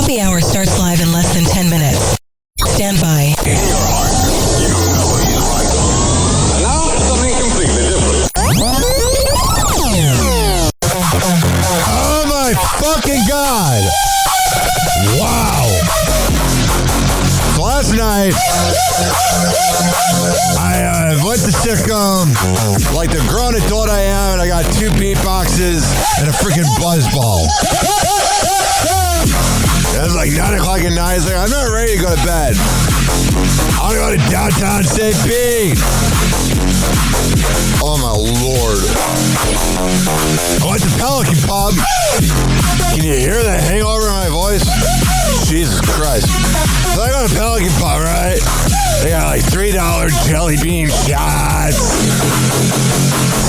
Happy Hour starts live in less than 10 minutes. Stand by. In your heart, you know what you like. And now, something completely different. Oh my fucking God! Wow! So last night, I went to sitcom like the grown adult I am, and I got 2 beatboxes and a freaking buzzball. It was like 9 o'clock at night. It's like, I'm not ready to go to bed. I want to go to downtown St. Pete. Oh my Lord. I went to Pelican Pub. Can you hear the hangover in my voice? Jesus Christ. So I go to Pelican Pub, right? They got like $3 jelly bean shots,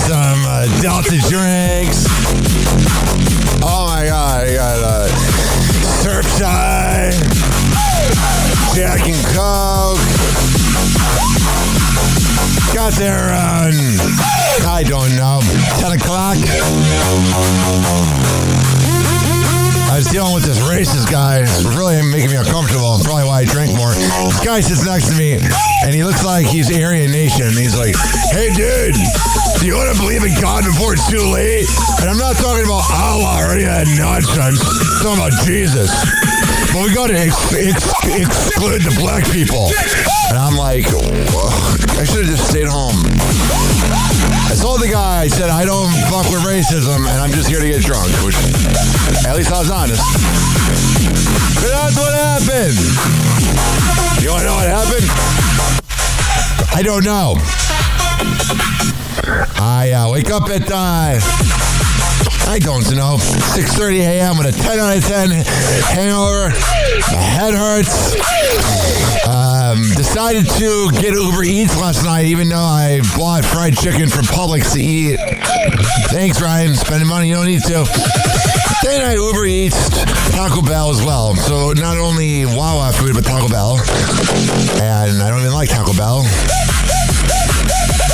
some Delta drinks. Oh my God, I got Surfside, Jack and Coke. Got there around, I don't know, 10 o'clock. I was dealing with this racist guy. It's really making me uncomfortable, and probably why I drink more. This guy sits next to me, and he looks like he's Aryan Nation. He's like, hey, dude, do you want to believe in God before it's too late? And I'm not talking about Allah or any of that nonsense. I'm talking about Jesus. But we got to exclude the black people. And I'm like, I should have just stayed home. I told the guy, I said, I don't fuck with racism, and I'm just here to get drunk, which, at least I was honest. But that's what happened. You want to know what happened? I don't know. I wake up at, I don't know, 6:30 a.m. with a 10 out of 10 hangover. My head hurts. Decided to get Uber Eats last night, even though I bought fried chicken from Publix to eat. Thanks, Ryan. Spending money you don't need to. Then I Uber Eats Taco Bell as well. So not only Wawa food, but Taco Bell. And I don't even like Taco Bell.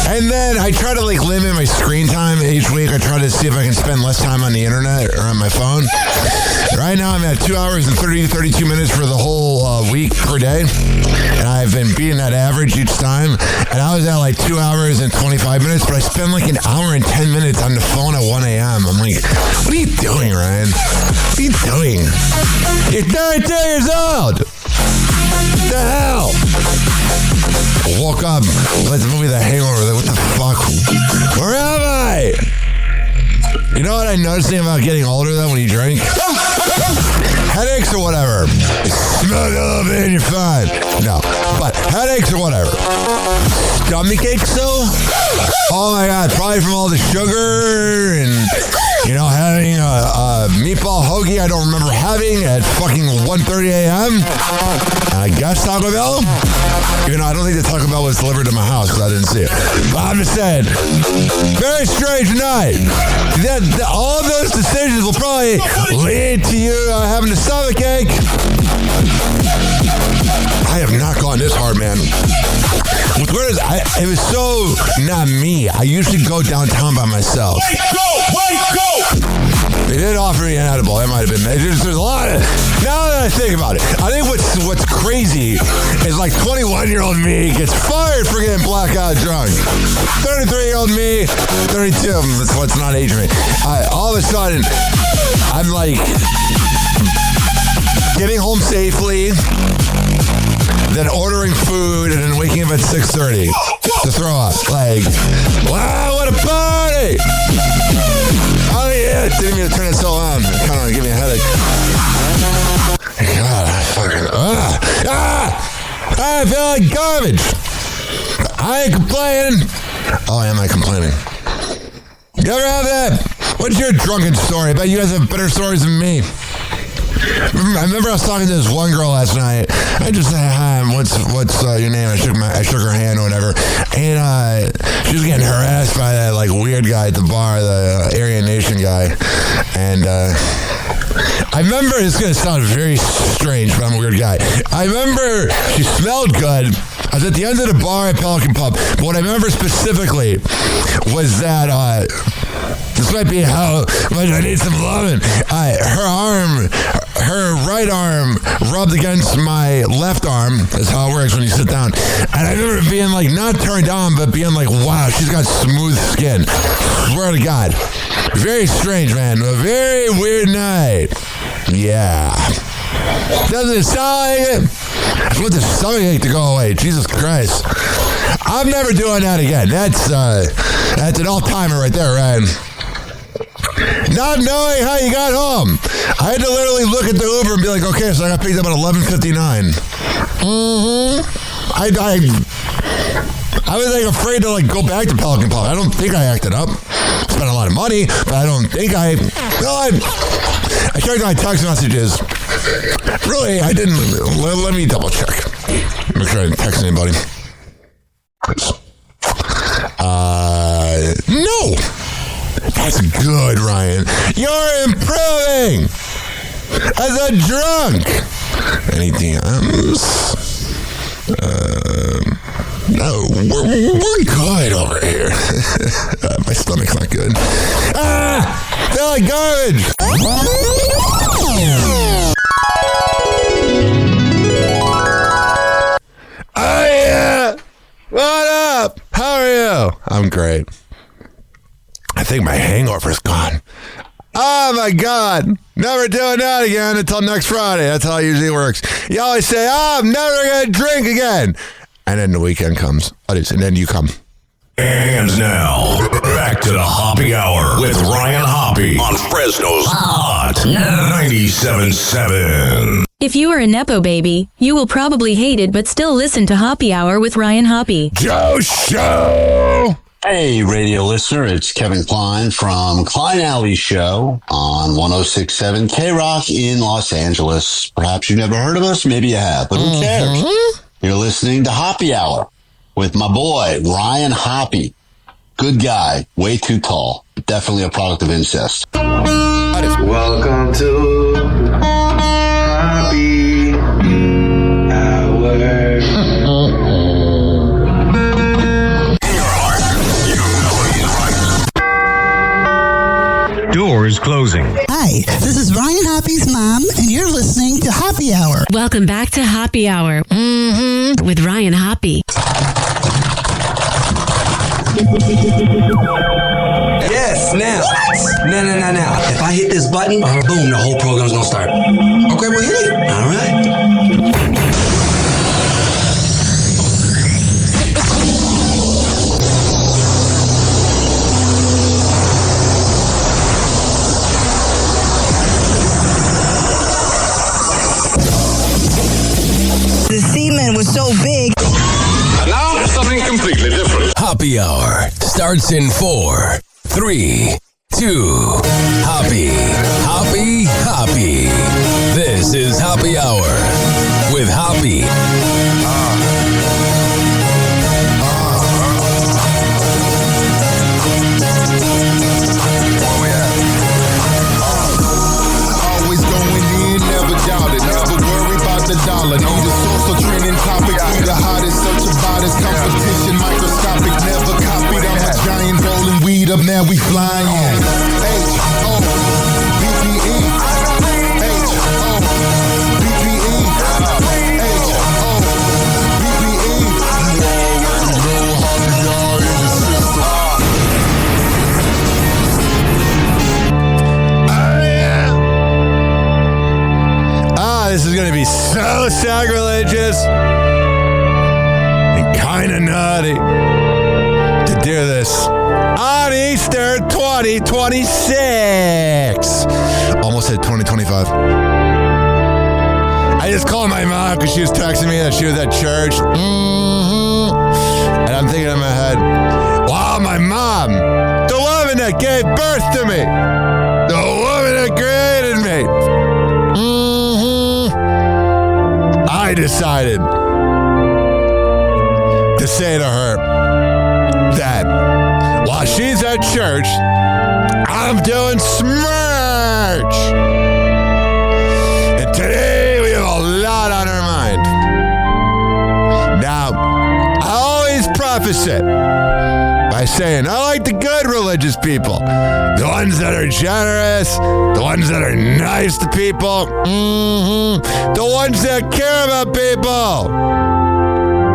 And then I try to limit my screen time each week. I try to see if I can spend less time on the internet or on my phone. Right now I'm at 2 hours and 32 minutes for the whole week per day. And I've been beating that average each time. And I was at 2 hours and 25 minutes, but I spend an hour and 10 minutes on the phone at 1 a.m. I'm like, what are you doing, Ryan? What are you doing? You're 32 years old. What the hell? I woke up, let the movie The Hangover. What the fuck? Where am I? You know what I'm noticing about getting older, though, when you drink? Headaches or whatever. Smoke a little bit and you're fine. No, but headaches or whatever. Stomach aches, though? Oh my God, probably from all the sugar and, having a meatball hoagie I don't remember having at fucking 1:30 a.m. And I guess Taco Bell? Even though I don't think the Taco Bell was delivered to my house because I didn't see it. But I'm just saying, very strange night. All of those decisions will probably lead to you having a stomach ache. I have not gone this hard, man. What's weird is it was so not me. I usually go downtown by myself. Wait, go! They did offer me an edible. That might have been. There's a lot of. Now that I think about it, I think what's crazy is 21-year-old me gets fired for getting blackout drunk. 33-year-old me, 32. Let's not age me. All of a sudden, I'm getting home safely, then ordering food, and then waking up at 6:30 to throw up. Wow, what a party! Oh yeah, didn't mean to turn it so on. It kind of gave me a headache. God, I feel like garbage. I ain't complaining. Oh, am I complaining? You ever have that? What's your drunken story? I bet you guys have better stories than me. I remember I was talking to this one girl last night. I just said, hi, what's your name? I shook her hand or whatever. And she was getting harassed by that weird guy at the bar, the Aryan Nation guy. And I remember, it's going to sound very strange, but I'm a weird guy. I remember she smelled good. I was at the end of the bar at Pelican Pub. But what I remember specifically was that This might be how much I need some loving. Her right arm rubbed against my left arm. That's how it works when you sit down. And I remember being like, not turned on, but being like, wow, she's got smooth skin. Swear to God. Very strange, man. A very weird night. Yeah. Doesn't it sound like it? I just want the stomachache to go away. Jesus Christ. I'm never doing that again. That's an all-timer right there, Ryan. Not knowing how you got home. I had to literally look at the Uber and be like, okay, so I got picked up at 11:59. I was like afraid to like go back to Pelican Park. I don't think I acted up. Spent a lot of money, but I don't think I checked my text messages. Really, I didn't. Let me double check. Make sure I didn't text anybody. No. That's good, Ryan. You're improving as a drunk. Anything else? No, we're good over here. My stomach's not good. Feel like garbage. Oh yeah. What up? How are you? I'm great. I think my hangover's gone. Oh my God. Never doing that again until next Friday. That's how it usually works. You always say, I'm never going to drink again. And then the weekend comes. And then you come. And now, back to the Hoppe Hour with Ryan Hoppe on Fresno's Hot 97.7. If you are a Nepo baby, you will probably hate it but still listen to Hoppe Hour with Ryan Hoppe. Joe Show! Hey, radio listener, it's Kevin Klein from Klein Alley Show on 106.7 K-Rock in Los Angeles. Perhaps you've never heard of us, maybe you have, but who cares? You're listening to Hoppe Hour with my boy, Ryan Hoppe. Good guy, way too tall, but definitely a product of incest. Welcome to Hoppe Hour. Doors closing. Hi, this is Ryan Hoppe's mom, and you're listening to Hoppe Hour. Welcome back to Hoppe Hour with Ryan Hoppe. Yes, now. What? Now. If I hit this button, boom, the whole program's gonna start. Okay, well, hit it. All right. The semen was so big. And now, something completely different. Hoppe Hour starts in 4, 3, 2. Hoppe. This is Hoppe Hour with Hoppe. Always going in, never doubted. Never worry about the dollar. Need a source of trending topic. Be the hottest, search about his competition. Microscopic, never copied. I'm a giant rolling weed up, now we flying. H-O-B-B-E. H-O-B-B-E. H-O-B-B-E. You already know how we are in the system. This is going to be so sacrilegious and kind of nutty to do this on Easter 2026. Almost hit 2025. I just called my mom because she was texting me that she was at church. And I'm thinking in my head, wow, my mom, the woman that gave birth to me, the woman that created me. I decided to say to her that while she's at church, I'm doing Schmurch. And today we have a lot on our mind. Now, I always preface it by saying, I like to good religious people. The ones that are generous, the ones that are nice to people, the ones that care about people.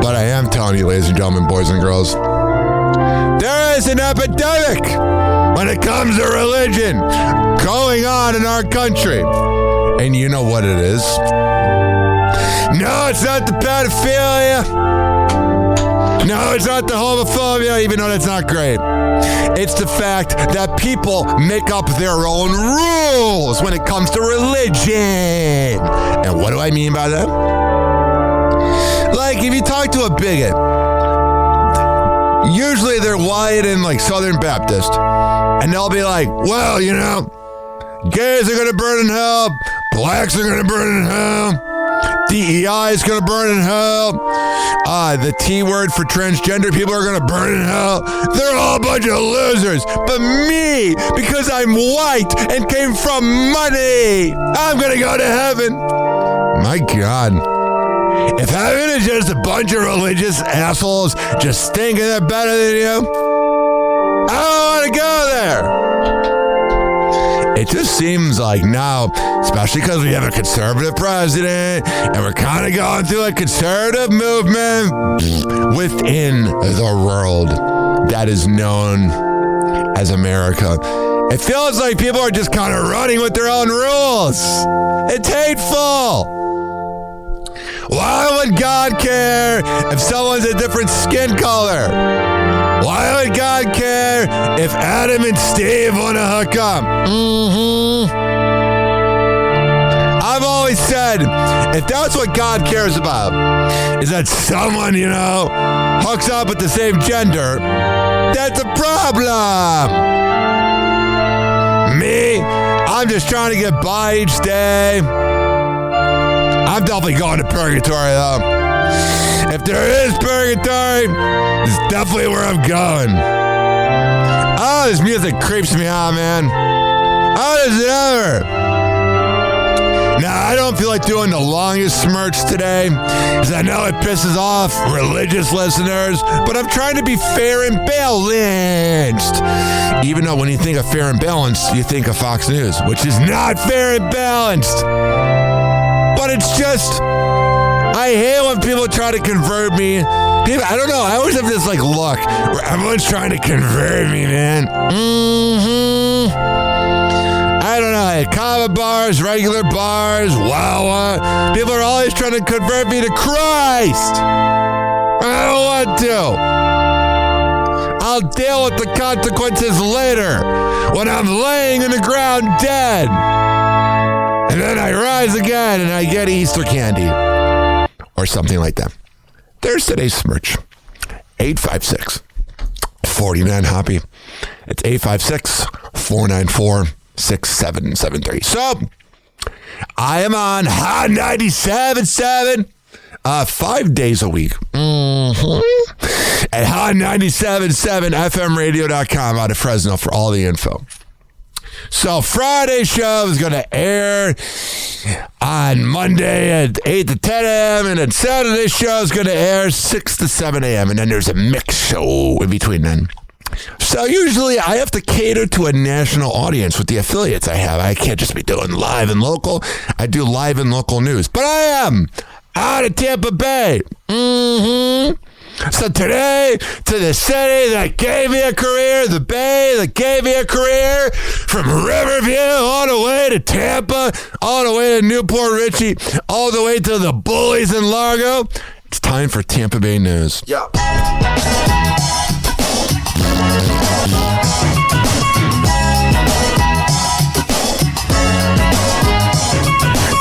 But I am telling you, ladies and gentlemen, boys and girls, there is an epidemic when it comes to religion going on in our country. And you know what it is? No, it's not the pedophilia. No, it's not the homophobia, even though that's not great. It's the fact that people make up their own rules when it comes to religion. And what do I mean by that? Like, if you talk to a bigot, usually they're white and like Southern Baptist, and they'll be like, well, you know, gays are going to burn in hell, blacks are going to burn in hell, DEI is going to burn in hell, the T word for transgender people are going to burn in hell. They're all a bunch of losers. But me, because I'm white and came from money, I'm going to go to heaven. My God. If heaven is just a bunch of religious assholes just thinking they're better than you, I don't want to go there. It just seems like now, especially because we have a conservative president and we're kind of going through a conservative movement within the world that is known as America. It feels like people are just kind of running with their own rules. It's hateful. Why would God care if someone's a different skin color? Why would God care if Adam and Steve want to hook up? I've always said, if that's what God cares about, is that someone, you know, hooks up with the same gender, that's a problem. Me, I'm just trying to get by each day. I'm definitely going to purgatory, though. If there is purgatory, it's definitely where I'm going. Oh, this music creeps me out, man. Oh, does it ever? Now, I don't feel like doing the longest Schmurch today, because I know it pisses off religious listeners, but I'm trying to be fair and balanced. Even though when you think of fair and balanced, you think of Fox News, which is not fair and balanced. But it's just, I hate when people try to convert me. People, I don't know, I always have this like look where everyone's trying to convert me, man. I don't know, at common bars, regular bars, wow. People are always trying to convert me to Christ. I don't want to. I'll deal with the consequences later when I'm laying in the ground dead. And then I rise again and I get Easter candy. Or something like that. There's today's Schmurch. 856-49-HOPPY. It's 856-494-6773. So, I am on Hot 97.7 5 days a week. At Hot 97.7 FMradio.com out of Fresno for all the info. So Friday's show is going to air on Monday at 8 to 10 a.m. And then Saturday's show is going to air 6 to 7 a.m. And then there's a mix show in between then. So usually I have to cater to a national audience with the affiliates I have. I can't just be doing live and local. I do live and local news. But I am out of Tampa Bay. So today, to the city that gave me a career, the Bay that gave me a career, from Riverview all the way to Tampa, all the way to Newport Richie, all the way to the Bullies in Largo, it's time for Tampa Bay News. Yeah.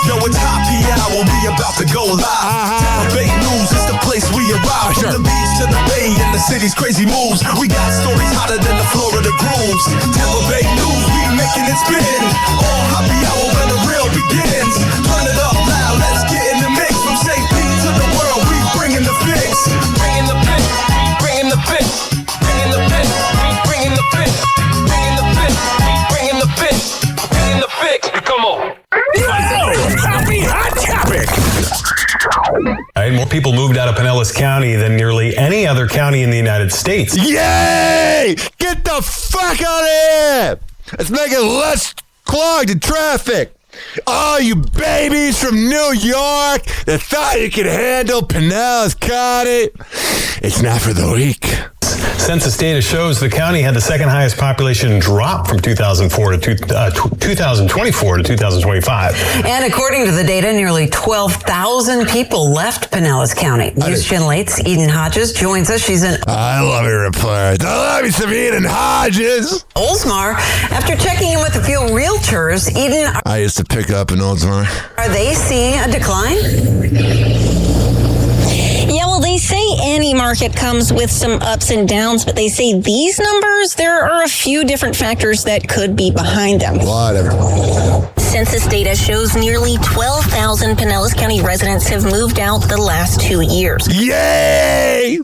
Yo, it's Hoppe Hour, we about to go live. Tampa Bay News is the place we arrive. From the beach to the bay and the city's crazy moves. We got stories hotter than the Florida grooves. Tampa Bay News, we making it spin. All Hoppe Hour when the real begins. Turn it up loud, let's get in the mix. From St. Pete to the world, we bringing the fix. Bringing the fix, bringing the fix. Bringing the fix, bringing the fix. Bringing the fix, bringing the fix. Bringing the fix, come on. Happy Hot Topic. And more people moved out of Pinellas County than nearly any other county in the United States. Yay! Get the fuck out of here! Let's make it less clogged in traffic. Oh, you babies from New York that thought you could handle Pinellas County. It's not for the weak. Census data shows the county had the second highest population drop from 2024 to 2025. And according to the data, nearly 12,000 people left Pinellas County. News Channel 8's Eden Hodges joins us. She's in I love your reports. I love you some Eden Hodges. Oldsmar. After checking in with a few realtors, Eden, I used to pick up in Oldsmar. Are they seeing a decline? Yeah, well, they say any market comes with some ups and downs, but they say these numbers, there are a few different factors that could be behind them. Whatever. Census data shows nearly 12,000 Pinellas County residents have moved out the last 2 years. Yay!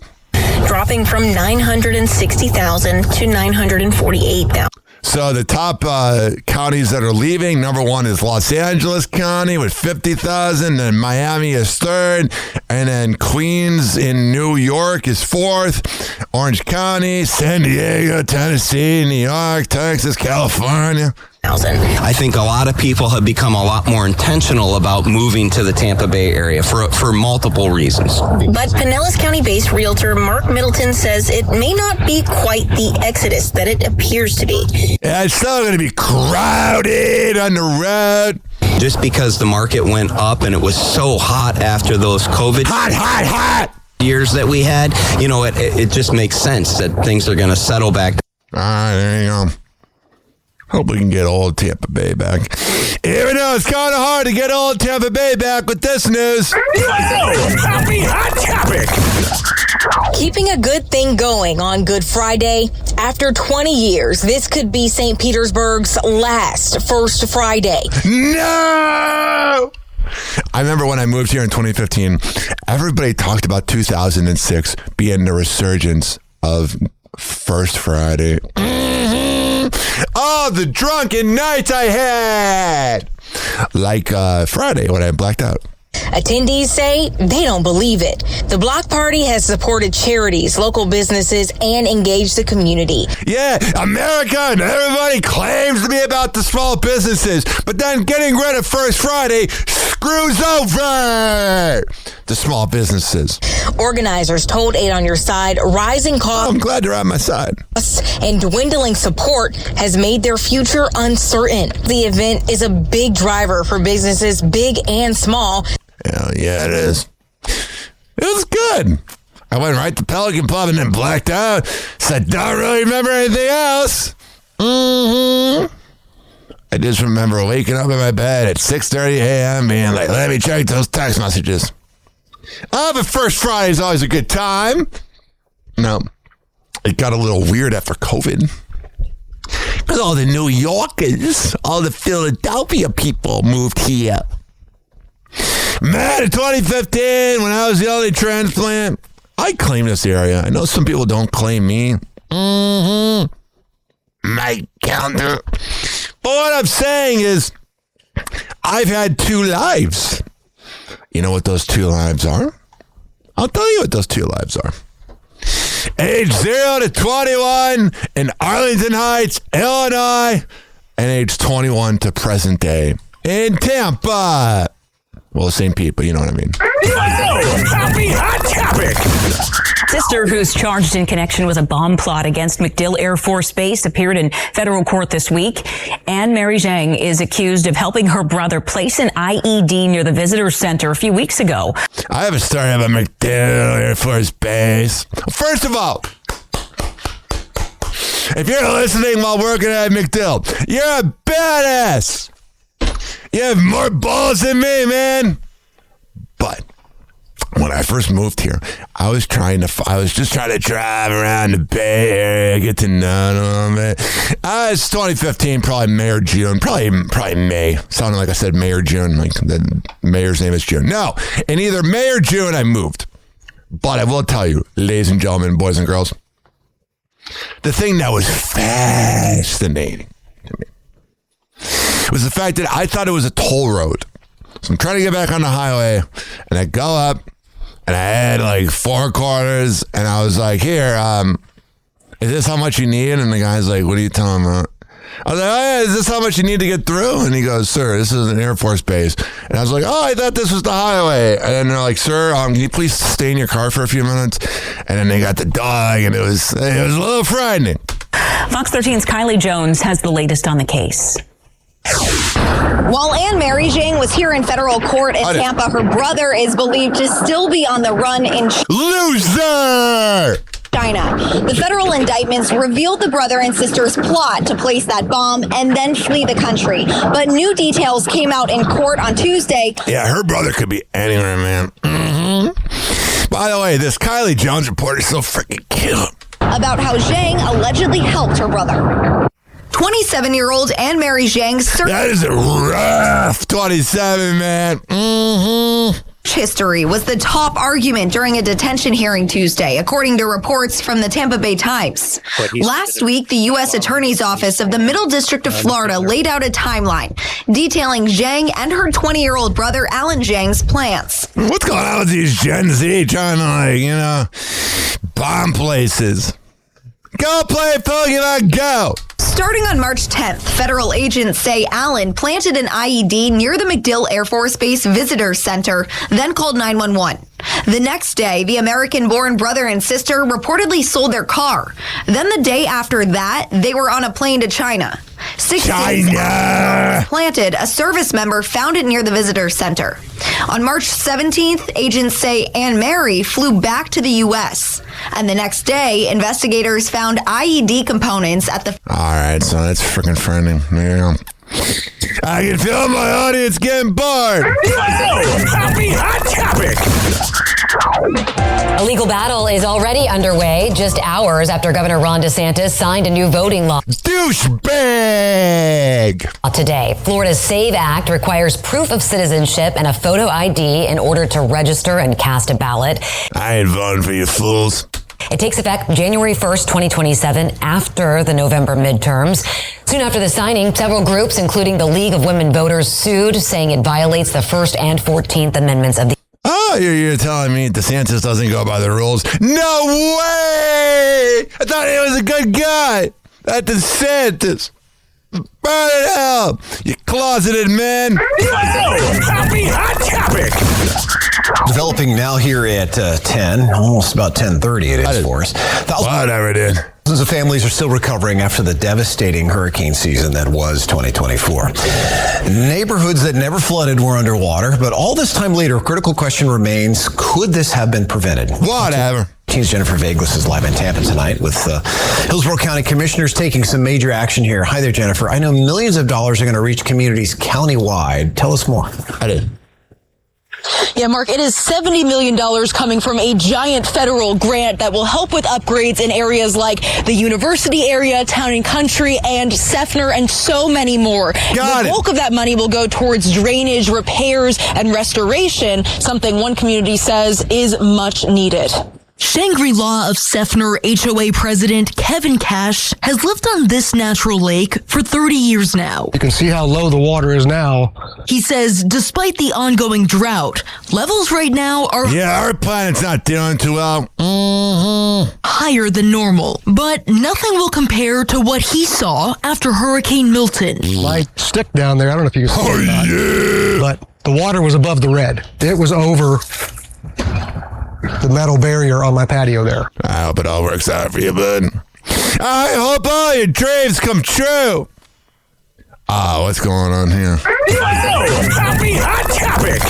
Dropping from 960,000 to 948,000. So the top counties that are leaving, number one is Los Angeles County with 50,000, then Miami is third, and then Queens in New York is fourth, Orange County, San Diego, Tennessee, New York, Texas, California. I think a lot of people have become a lot more intentional about moving to the Tampa Bay area for multiple reasons. But Pinellas County-based realtor Mark Middleton says it may not be quite the exodus that it appears to be. Yeah, it's still going to be crowded on the road. Just because the market went up and it was so hot after those COVID years that we had, you know, it just makes sense that things are going to settle back. All right, there you go. Hope we can get old Tampa Bay back. Even though it's kind of hard to get old Tampa Bay back with this news. Happy Hot Topic. Keeping a good thing going on Good Friday. After 20 years, this could be St. Petersburg's last First Friday. No! I remember when I moved here in 2015, everybody talked about 2006 being the resurgence of First Friday. Oh, the drunken nights I had! Like Friday when I blacked out. Attendees say they don't believe it. The block party has supported charities, local businesses, and engaged the community. Yeah, America and everybody claims to be about the small businesses, but then getting rid of First Friday screws over the small businesses. Organizers told 8 on Your Side rising costs. I'm glad they're on my side. And dwindling support has made their future uncertain. The event is a big driver for businesses, big and small. Hell yeah, it is. It was good. I went right to Pelican Pub and then blacked out. Said, don't really remember anything else. I just remember waking up in my bed at 6:30 a.m. being like, let me check those text messages. Oh, but First Friday is always a good time. No, it got a little weird after COVID. Because all the New Yorkers, all the Philadelphia people moved here. Man, in 2015, when I was the only transplant, I claim this area. I know some people don't claim me. My counter. But what I'm saying is, I've had 2 lives. You know what those 2 lives are? I'll tell you what those 2 lives are. Age 0 to 21 in Arlington Heights, Illinois, and age 21 to present day in Tampa. Well, same people, you know what I mean. Happy Hot Topic. Sister who's charged in connection with a bomb plot against MacDill Air Force Base appeared in federal court this week. Anne Mary Zhang is accused of helping her brother place an IED near the visitor center a few weeks ago. I have a story about MacDill Air Force Base. First of all, if you're listening while working at MacDill, you're a badass. You have more balls than me, man. But when I first moved here, I was just trying to drive around the Bay Area, get to know them. It's 2015, probably May or June, probably May. Sounded like I said May or June, like the mayor's name is June. No, in either May or June, I moved. But I will tell you, ladies and gentlemen, boys and girls, the thing that was fascinating to me was the fact that I thought it was a toll road. So I'm trying to get back on the highway, and I go up, and I had like 4 quarters, and I was like, here, is this how much you need? And the guy's like, what are you talking about? I was like, oh yeah, is this how much you need to get through? And he goes, sir, this is an Air Force base. And I was like, oh, I thought this was the highway. And then they're like, sir, can you please stay in your car for a few minutes? And then they got the dog, and it was a little frightening. Fox 13's Kylie Jones has the latest on the case. While Anne Mary Zhang was here in federal court in Tampa, her brother is believed to still be on the run in Loser! China. The federal indictments revealed the brother and sister's plot to place that bomb and then flee the country. But new details came out in court on Tuesday. Yeah, her brother could be anywhere, man. Mm-hmm. By the way, this Kylie Jones report is so freaking cute. About how Zhang allegedly helped her brother. 27-year-old Anne Mary Zhang. That is a rough 27, man. Mm-hmm. History was the top argument during a detention hearing Tuesday, according to reports from the Tampa Bay Times. Last week, the U.S. Attorney's Office of the Middle District of Florida laid out a timeline detailing Zhang and her 20-year-old brother Alan Zhang's plans. What's going on with these Gen Z trying to, bomb places? Go play Pokemon Go! Starting on March 10th, federal agents say Allen planted an IED near the MacDill Air Force Base Visitor Center, then called 911. The next day, the American-born brother and sister reportedly sold their car. Then the day after that, they were on a plane to China. 6 days after it was planted, a service member found it near the visitor center. On March 17th, agents say Anne Mary flew back to the U.S. And the next day, investigators found IED components at the... All right, so that's freaking frightening. There you go. I can feel my audience getting bored. Happy Hot Topic. A legal battle is already underway just hours after Governor Ron DeSantis signed a new voting law. Douchebag! Today, Florida's SAVE Act requires proof of citizenship and a photo ID in order to register and cast a ballot. I ain't voting for you fools. It takes effect January 1st, 2027, after the November midterms. Soon after the signing, several groups, including the League of Women Voters, sued, saying it violates the First and 14th Amendments of the... Oh, you're telling me DeSantis doesn't go by the rules? No way! I thought he was a good guy. That DeSantis. Burn it hell, you closeted man. Happy Hot Topic. Developing now here at 10, almost about 10:30 it is for us. Whatever, dude. Thousands of families are still recovering after the devastating hurricane season that was 2024. Neighborhoods that never flooded were underwater, but all this time later, a critical question remains, could this have been prevented? Whatever. Team's Jennifer Vaglis is live in Tampa tonight with Hillsborough County commissioners taking some major action here. Hi there, Jennifer. I know millions of dollars are going to reach communities countywide. Tell us more. I did. Yeah, Mark, it is $70 million coming from a giant federal grant that will help with upgrades in areas like the university area, Town and Country, and Seffner, and so many more. The bulk of that money will go towards drainage, repairs, and restoration, something one community says is much needed. Shangri-La of Seffner HOA President Kevin Cash has lived on this natural lake for 30 years now. You can see how low the water is now. He says despite the ongoing drought, levels right now are... Yeah, our planet's not doing too well. Higher than normal. But nothing will compare to what he saw after Hurricane Milton. My stick down there, I don't know if you can see it or not, but the water was above the red. It was over the metal barrier on my patio there. I hope it all works out for you, bud. I hope all your dreams come true. What's going on here? Happy Hot Topic.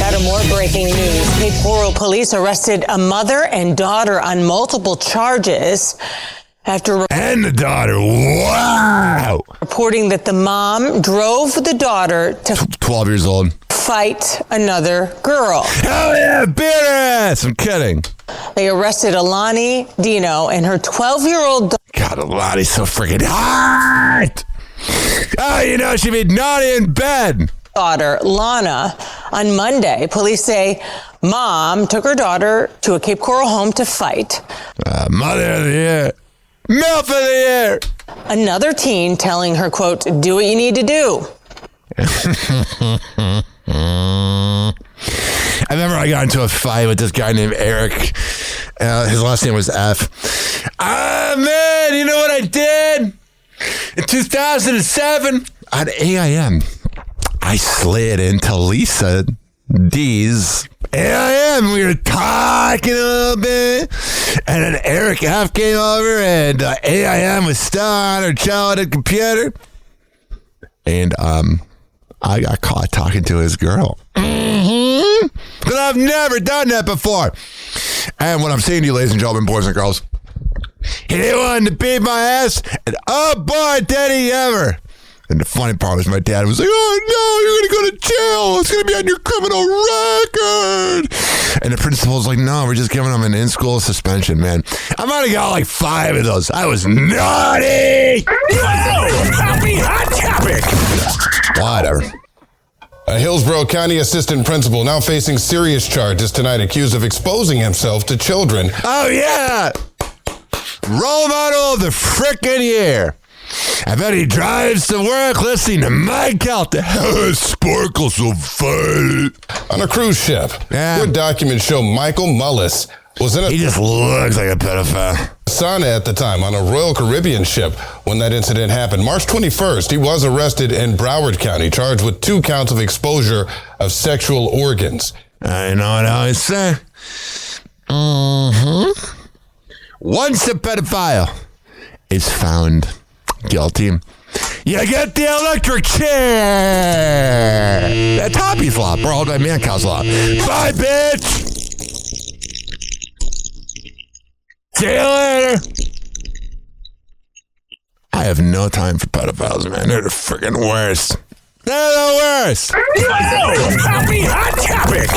Now to more breaking news. Cape Coral police arrested a mother and daughter on multiple charges after and the daughter, wow, reporting that the mom drove the daughter to 12 years old fight another girl. Hell yeah, beat her ass. I'm kidding. They arrested Alani Dino and her 12-year-old daughter. God, Alani's so freaking hot. Oh, you know, she'd be naughty in bed. Daughter, Lana, on Monday. Police say mom took her daughter to a Cape Coral home to fight. Mother of the year. MILF of the year. Another teen telling her, quote, do what you need to do. I remember I got into a fight with this guy named Eric. His last name was F. Ah, man, you know what I did? In 2007, at AIM, I slid into Lisa D's AIM. We were talking a little bit, and then Eric F came over, and AIM was still on her childhood computer, and I got caught talking to his girl. But I've never done that before. And what I'm saying to you, ladies and gentlemen, boys and girls, he wanted to beat my ass, and oh boy, did he ever. And the funny part was my dad was like, oh no, you're going to go to jail. It's going to be on your criminal record. And the principal was like, no, we're just giving him an in-school suspension, man. I might have got like 5 of those. I was naughty. Happy hot topic. Whatever. A Hillsborough County assistant principal now facing serious charges tonight, accused of exposing himself to children. Oh, yeah. Role model of the frickin' year. I bet he drives to work listening to Mike out the hell sparkles so funny. On a cruise ship. Yeah. Good documents show Michael Mullis was in a... He just looks like a pedophile. Sauna at the time on a Royal Caribbean ship when that incident happened. March 21st, he was arrested in Broward County, charged with 2 counts of exposure of sexual organs. I know what I always say. Once a pedophile is found guilty, you get the electric chair. That's Hoppy's Law, borrowed by Mancow's Law. Bye, bitch. See you later. I have no time for pedophiles, man. They're the freaking worst. They're the worst. Happy hot topic.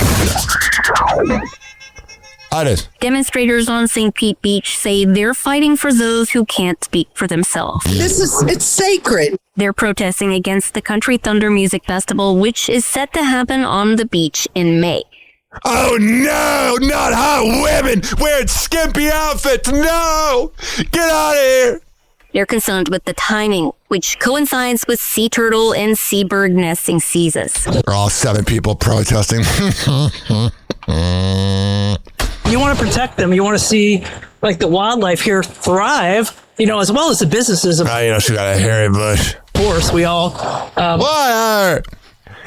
Demonstrators on St. Pete Beach say they're fighting for those who can't speak for themselves. It's sacred. They're protesting against the Country Thunder Music Festival, which is set to happen on the beach in May. Oh no, not hot women wearing skimpy outfits. No, get out of here. They're concerned with the timing, which coincides with sea turtle and seabird nesting seasons. They're all 7 people protesting. You want to protect them. You want to see like the wildlife here thrive, as well as the businesses. She got a hairy bush. Of course, we all. What?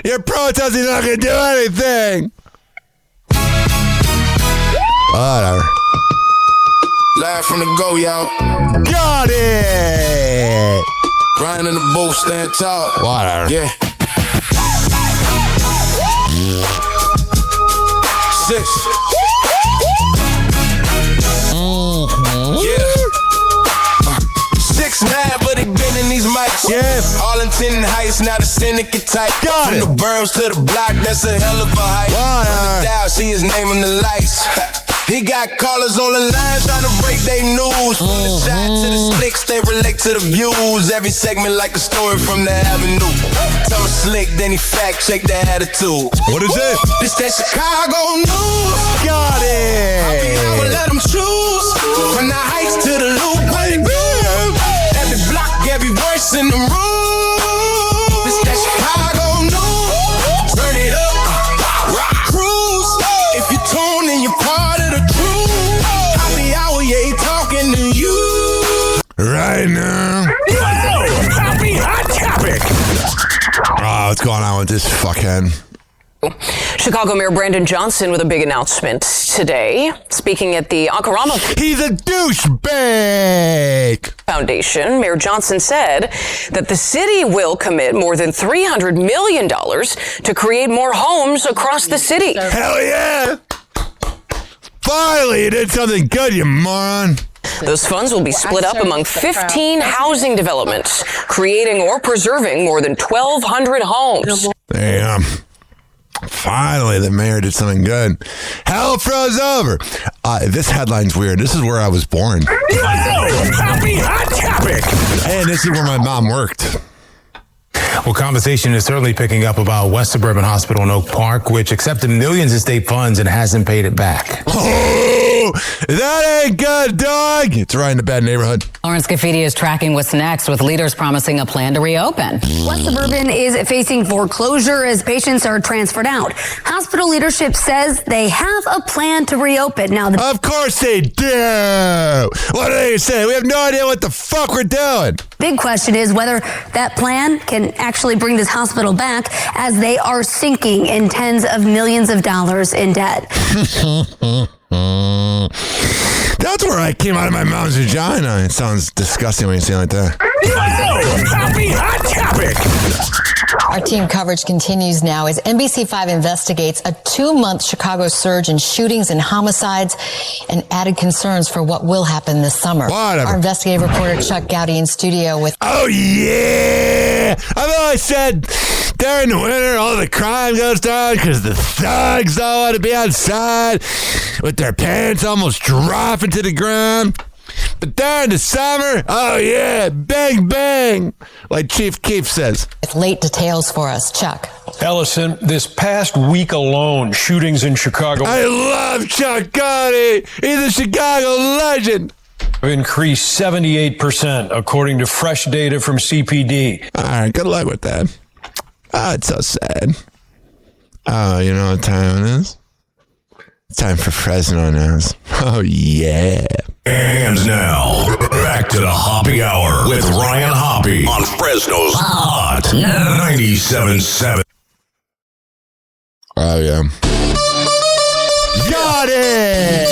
You're protesting, not going to do anything. Whatever. Live from the go, y'all. Got it. Ryan in the booth, stand tall. Whatever. Yeah. 6. Yeah. 6'9", but he been in these mics. Yeah. Arlington Heights, now the syndicate type. Got From it. the boroughs to the block, that's a hell of a height. From the dial, see his name in the lights. He got callers on the line trying to break their news. From the shot to the slicks, they relate to the views. Every segment like a story from the avenue. Tell him slick, then he fact check the attitude. What is it? This that Chicago news. Got it. I would let them choose. From the heights to the loop, baby. Every block, every verse in the room. This that Chicago news. Turn it up, rock cruise. If you tune in, you're part of the crew. Happy hour, yeah, he talking to you. Right now. Happy hot topic. Oh, what's going on with this fuckhead? Chicago Mayor Brandon Johnson with a big announcement today. Speaking at the Ankarama He's a douchebag Foundation, Mayor Johnson said that the city will commit more than $300 million to create more homes across the city. Hell yeah! Finally, you did something good, you moron. Those funds will be split up among 15 housing developments, creating or preserving more than 1,200 homes. Damn. Finally, the mayor did something good. Hell froze over. This headline's weird. This is where I was born. Happy hot topic. And this is where my mom worked. Well, conversation is certainly picking up about West Suburban Hospital in Oak Park, which accepted millions of state funds and hasn't paid it back. Oh, that ain't good, dog. It's right in a bad neighborhood. Lawrence Gaffidy is tracking what's next, with leaders promising a plan to reopen. West Suburban is facing foreclosure as patients are transferred out. Hospital leadership says they have a plan to reopen. Now, of course they do. What do they say? We have no idea what the fuck we're doing. Big question is whether that plan can actually bring this hospital back, as they are sinking in tens of millions of dollars in debt. That's where I came out of my mom's vagina. It sounds disgusting when you say it like that. Happy Hot Topic. Our team coverage continues now as NBC5 investigates a 2-month Chicago surge in shootings and homicides and added concerns for what will happen this summer. Whatever. Our investigative reporter Chuck Gowdy in studio with... Oh, yeah! I've always said during the winter all the crime goes down because the thugs don't want to be outside with their pants almost dropping to the ground. But during the summer, oh yeah, bang, bang, like Chief Keef says. With late details for us, Chuck. Ellison, this past week alone, shootings in Chicago. I love Chuck Gotti. He's a Chicago legend. Increased 78%, according to fresh data from CPD. All right, good luck with that. Oh, it's so sad. Oh, you know what time it is? It's time for Fresno News. Oh, yeah. And now, back to the Hoppy Hour with Ryan Hoppe on Fresno's Hot 97.7. Oh, yeah. Got it!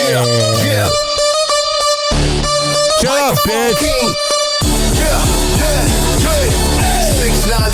Yeah. Shut up, bitch!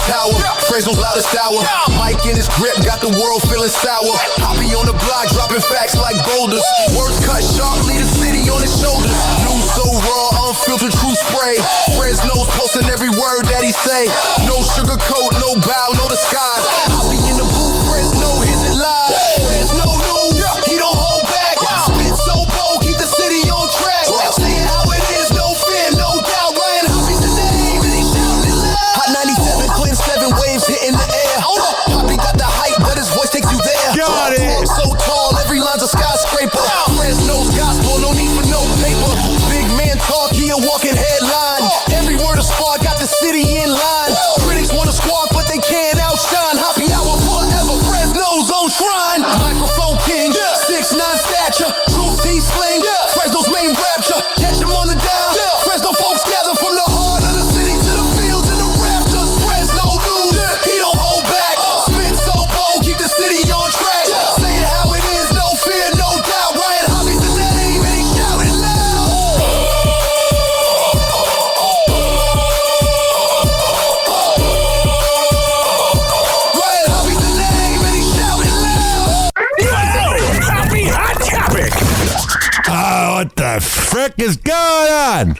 Tower, Fresno's loudest hour. Mike in his grip, got the world feeling sour. Hoppy on the block, dropping facts like boulders. Words cut sharply, the city on his shoulders. News so raw, unfiltered true spray. Fresno's posting every word that he say. No sugarcoat, no bow, no disguise. Hoppy in the booth, Fresno hits it live. Fresno news, he don't hold back. Spit so bold, keep the city on track. Say it how it is, no fear, no doubt. Ryan Hoppy's the name, and he shouting it loud. Hot 97, Clinton 7 waves hitting the air. Hoppy got the hype, but his voice takes you there. Got it. So tall, every line's a skyscraper. Fresno's gospel, no need for no paper. Big man talk, he a walking headline. Every word a spark, got the city in line. Critics wanna squawk, but they can't outshine. Hoppy hour forever, Fresno's own shrine. Microphone king, 6'9" stature, truth he sling. Fresno's main rapture, catch him on the down. Fresno folks gather from the heart of the city to the fields and the rafters. Fresno news, he don't hold back. Spit so bold, keep the city on track. Say it how it is, no fear, no doubt. Ryan Hoppy's the name, and he shouting loud. Ryan Hoppy's the name, and he shouting loud. Happy Hot Topic. Oh, what the frick is going on?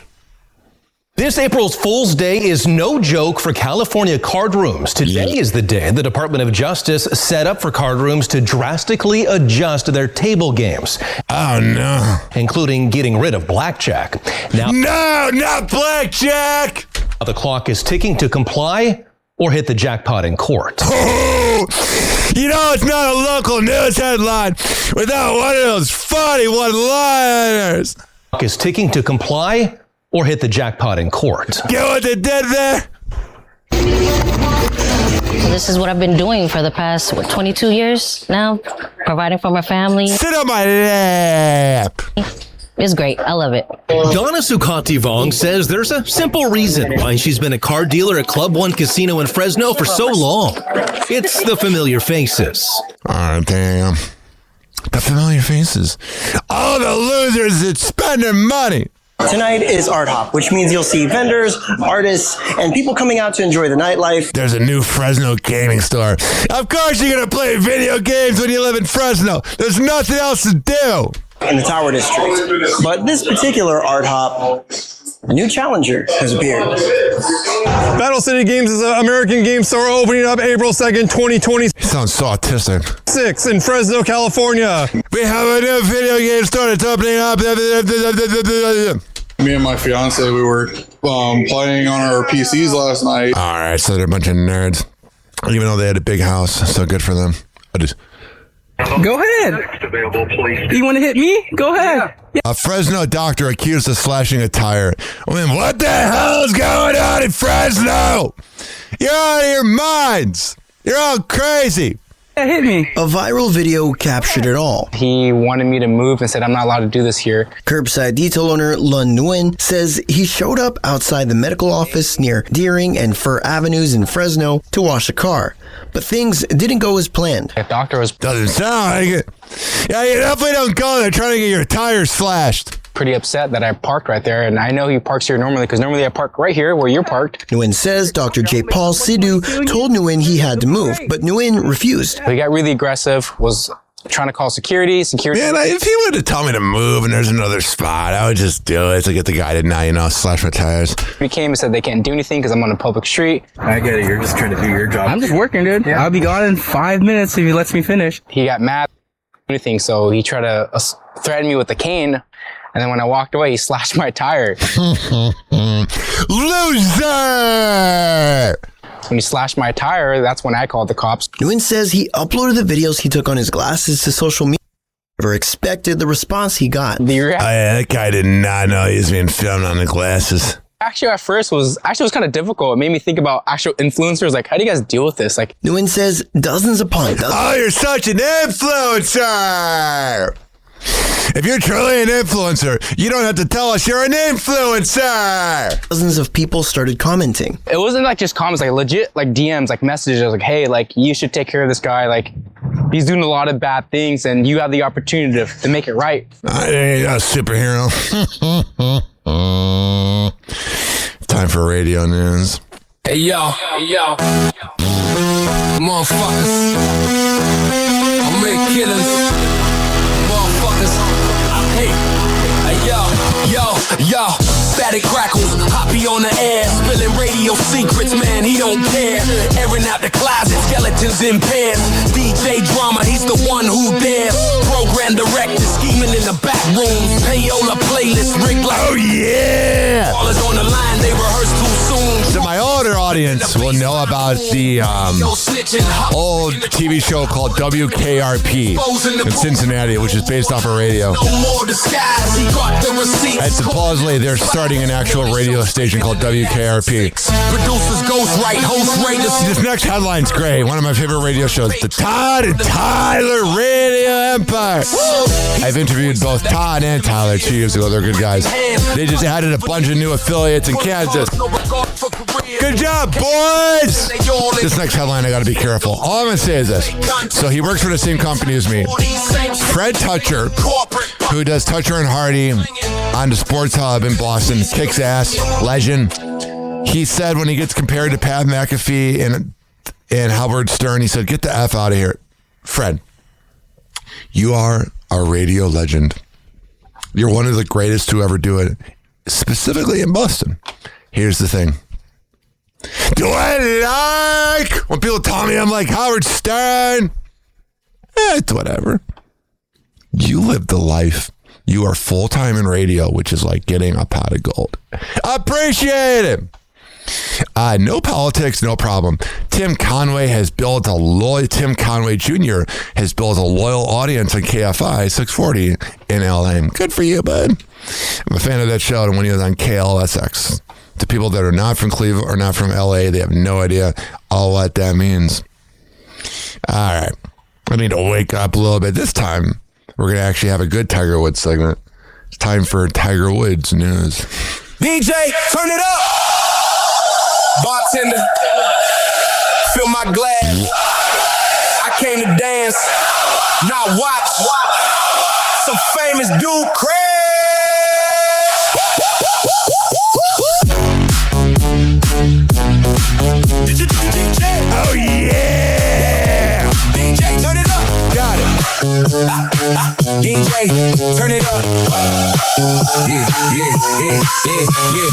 This April's Fool's Day is no joke for California card rooms. Today is the day the Department of Justice set up for card rooms to drastically adjust their table games. Oh, no. Including getting rid of blackjack. Now, No, not blackjack! the clock is ticking to comply or hit the jackpot in court. Oh, you know it's not a local news headline without one of those funny one-liners. Clock is ticking to comply or hit the jackpot in court. Get what they did there? So this is what I've been doing for the past, 22 years now, providing for my family. Sit on my lap. It's great. I love it. Donna Sukati Vong says there's a simple reason why she's been a card dealer at Club One Casino in Fresno for so long. It's the familiar faces. Oh, damn. The familiar faces. All the losers that spend their money. Tonight is Art Hop, which means you'll see vendors, artists, and people coming out to enjoy the nightlife. There's a new Fresno gaming store. Of course you're going to play video games when you live in Fresno. There's nothing else to do. In the Tower District. But this particular Art Hop, a new challenger has appeared. Battle City Games is an American game store opening up April 2nd, 2020. You sound so autistic. 6 in Fresno, California. We have a new video game store that's opening up. Me and my fiance, we were playing on our PCs last night. All right, so they're a bunch of nerds. Even though they had a big house, so good for them. Go ahead. You want to hit me? Go ahead. A Fresno doctor accused of slashing a tire. I mean, what the hell is going on in Fresno? You're out of your minds. You're all crazy. Hit me. A viral video captured it all. He wanted me to move and said, I'm not allowed to do this here. Curbside detail owner Lun Nguyen says he showed up outside the medical office near Deering and Fir Avenues in Fresno to wash a car. But things didn't go as planned. The doctor was... Doesn't sound like it. Yeah, you definitely don't go there trying to get your tires slashed. Pretty upset that I parked right there, and I know he parks here normally because normally I park right here where you're parked. Nguyen says Dr. J. Paul Sidhu told Nguyen he had to move, but Nguyen refused. He got really aggressive, was trying to call security. Man, if he would have told me to move and there's another spot, I would just do it to get the guy to now, slash my tires. He came and said they can't do anything because I'm on a public street. I get it. You're just trying to do your job. I'm just working, dude. Yeah. I'll be gone in 5 minutes if he lets me finish. He got mad, anything, so he tried to threaten me with a cane. And then when I walked away, he slashed my tire. Loser! When he slashed my tire, that's when I called the cops. Nguyen says he uploaded the videos he took on his glasses to social media. Never expected the response he got. That guy did not know he was being filmed on the glasses. Actually, at first, it was kind of difficult. It made me think about actual influencers. Like, how do you guys deal with this? Like, Nguyen says dozens upon dozens. Oh, you're such an influencer! If you're truly an influencer, you don't have to tell us you're an influencer. Dozens of people started commenting. It wasn't like just comments, like legit, like DMs, like messages, like, hey, like you should take care of this guy. Like he's doing a lot of bad things and you have the opportunity to make it right. A superhero. Time for radio news. Hey, yo. Motherfuckers. I make killers. Yo, static crackles, Hoppe on the air, spilling radio secrets, man, he don't care. Airing out the closet, skeletons in pairs. DJ Drama, he's the one who dares. Program director, scheming in the back room. Payola playlist, Rick like. Oh yeah! Ballers on the line, they rehearse too soon. So my older audience will know about the old TV show called WKRP in Cincinnati, which is based off of radio. And supposedly they're starting an actual radio station called WKRP. Producers ghostwrite, host raiders. This next headline's great. One of my favorite radio shows, the Todd and Tyler Radio Empire. I've interviewed both Todd and Tyler 2 years ago. They're good guys. They just added a bunch of new affiliates in Kansas. Good job, boys! This next headline, I gotta be careful. All I'm gonna say is this. So he works for the same company as me. Fred Toucher, who does Toucher and Hardy on the Sports Hub in Boston, kicks ass, legend. He said when he gets compared to Pat McAfee and Howard Stern, he said, get the F out of here. Fred, you are a radio legend. You're one of the greatest to ever do it, specifically in Boston. Here's the thing. Do I like when people tell me I'm like Howard Stern? It's whatever. You live the life. You are full-time in radio, which is like getting a pot of gold. Appreciate it. No politics, no problem. Tim Conway Jr. has built a loyal audience on KFI 640 in LA. Good for you, bud. I'm a fan of that show, and when he was on KLSX. To people that are not from Cleveland or not from LA, they have no idea all what that means. All right. I need to wake up a little bit. This time, we're going to actually have a good Tiger Woods segment. It's time for Tiger Woods news. DJ, turn it up. Bartender, fill my glass. I came to dance, not watch. Some famous dude crash. Oh yeah! DJ, turn it up. Got it. DJ, turn it up. Yeah.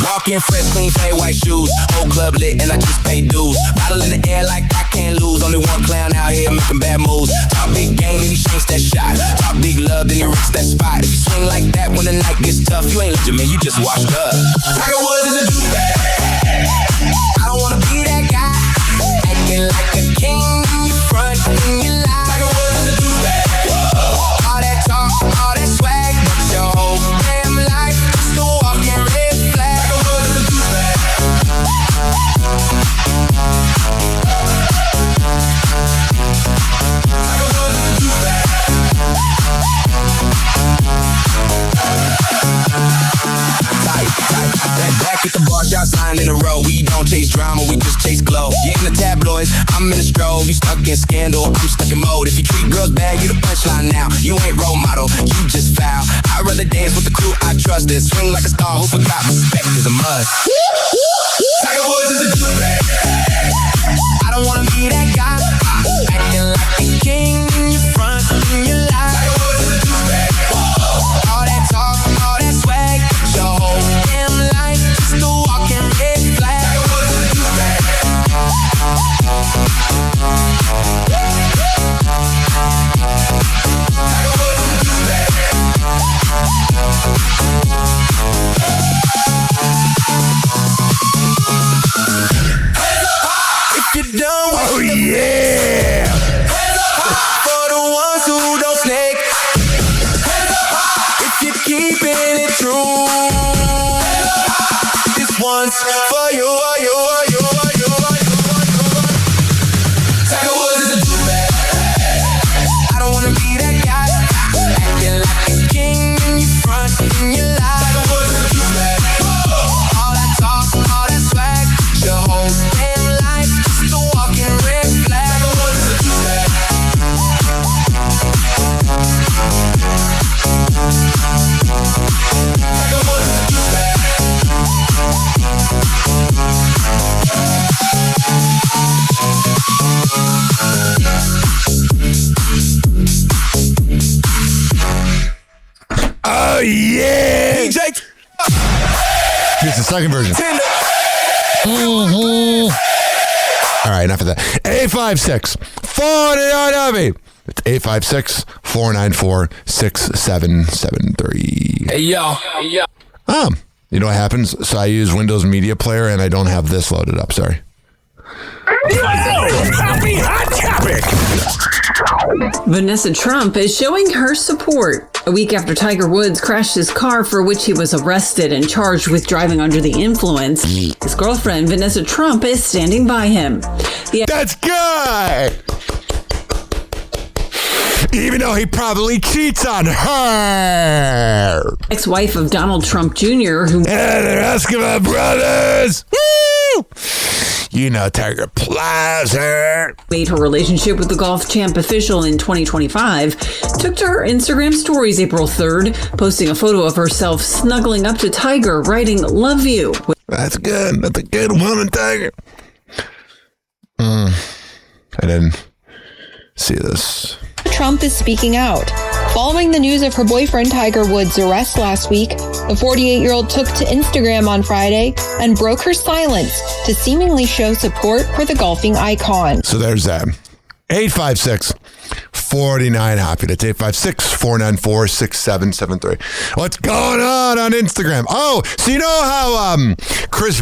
Walk in fresh, clean, fade white shoes. Whole club lit and I just pay dues. Bottle in the air like I can't lose. Only one clown out here making bad moves. Talk big game and he shanks that shot. Talk big love then he rips that spot. If you swing like that when the night gets tough, you ain't legit, man, you just washed up. Tiger Woods is a dude. I don't wanna be that guy. Acting like a king, you front and you lie. Tiger Woods is a dude. toys. I'm in a strobe, you stuck in scandal. I'm stuck in mode. If you treat girls bad, you the punchline now. You ain't role model, you just foul. I'd rather dance with the crew I trusted. Swing like a star who forgot respect is a must. Tiger Woods is a douchebag. I don't wanna be that guy. Acting like a king in your front, in your life. Tiger Woods is a douchebag. All that talk, all that swag, your whole damn life just a walking red flag. Tiger Woods is a douchebag. Tiger Woods is a douchebag. If you're done with oh yeah, for the ones who don't snake. If you're keeping it true, this one's for you. Tiger Woods is a douchebag. I don't wanna be that guy. Acting like a king in your front, in your life. Tiger Woods is a douchebag. All that talk, all that swag, your whole damn life just a walking red flag. Tiger Woods is a douchebag. Tiger Woods is a douchebag. oh yeah. DJ, Here's the second version. All right, enough of that. 856-49-HOPPY. It's 856-494-6773. Hey yo. You know what happens? So I use Windows Media Player and I don't have this loaded up. Sorry. Happy hot topic. Vanessa Trump is showing her support a week after Tiger Woods crashed his car, for which he was arrested and charged with driving under the influence. His girlfriend, Vanessa Trump, is standing by him. That's good! Even though he probably cheats on her. Ex-wife of Donald Trump Jr., who... Yeah, they're Eskimo brothers! Woo! You know Tiger Plaza. Made her relationship with the golf champ official in 2025, took to her Instagram stories April 3rd, posting a photo of herself snuggling up to Tiger, writing, "Love you." That's good. That's a good woman, Tiger. I didn't see this. Trump is speaking out. Following the news of her boyfriend Tiger Woods' arrest last week, the 48-year-old took to Instagram on Friday and broke her silence to seemingly show support for the golfing icon. So there's that. 856-49-HOPPY. That's 856-494-6773. What's going on Instagram? Oh, so you know how Chris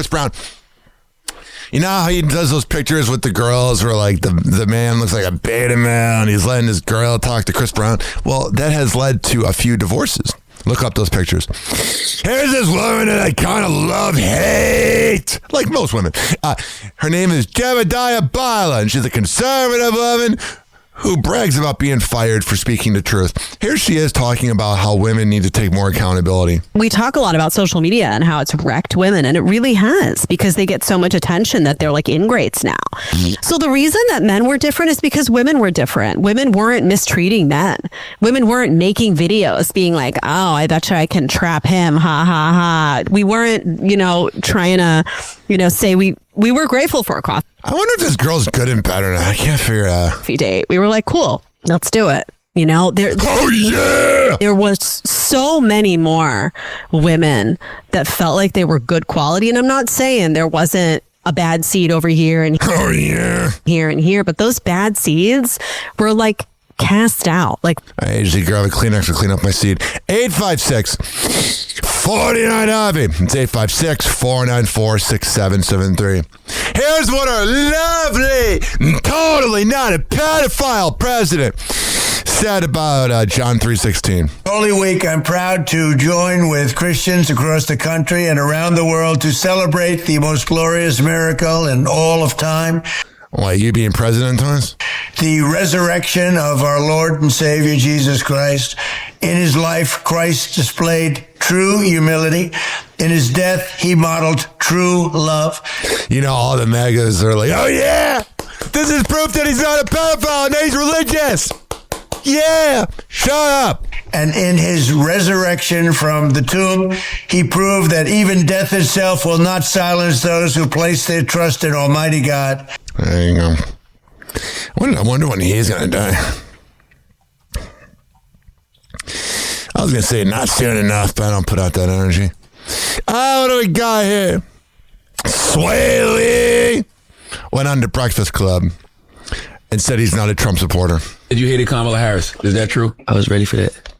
Brown, you know how he does those pictures with the girls where like the man looks like a beta male and he's letting his girl talk to Chris Brown? Well, that has led to a few divorces. Look up those pictures. Here's this woman that I kind of hate, like most women. Her name is Jebediah Bila, and she's a conservative woman who brags about being fired for speaking the truth. Here she is talking about how women need to take more accountability. We talk a lot about social media and how it's wrecked women, and it really has, because they get so much attention that they're like ingrates now. So the reason that men were different is because women were different. Women weren't mistreating men. Women weren't making videos being like, oh, I bet you I can trap him, ha, ha, ha. We weren't, trying to, say we were grateful for a coffee. I wonder if this girl's good and bad or not. I can't figure it out. Date. We were like, cool, let's do it. There was so many more women that felt like they were good quality. And I'm not saying there wasn't a bad seed over here and here and here, but those bad seeds were like cast out. Like, I usually grab a Kleenex to clean up my seed. 856-49-HOPPY. It's 856-494-6773. Here's what our lovely, totally not a pedophile president said about John 3:16. Holy Week, I'm proud to join with Christians across the country and around the world to celebrate the most glorious miracle in all of time. Why, you being president, Thomas? The resurrection of our Lord and Savior Jesus Christ. In his life, Christ displayed true humility In his death, he modeled true love. You know, all the MAGAs are like, oh yeah, this is proof that he's not a pedophile and that he's religious. Yeah, shut up. And in his resurrection from the tomb, he proved that even death itself will not silence those who place their trust in Almighty God. There you go. I wonder when he's going to die. I was going to say not soon enough, but I don't put out that energy. What do we got here? Sway Lee went on to Breakfast Club and said he's not a Trump supporter. Did you hate Kamala Harris? Is that true? I was ready for that.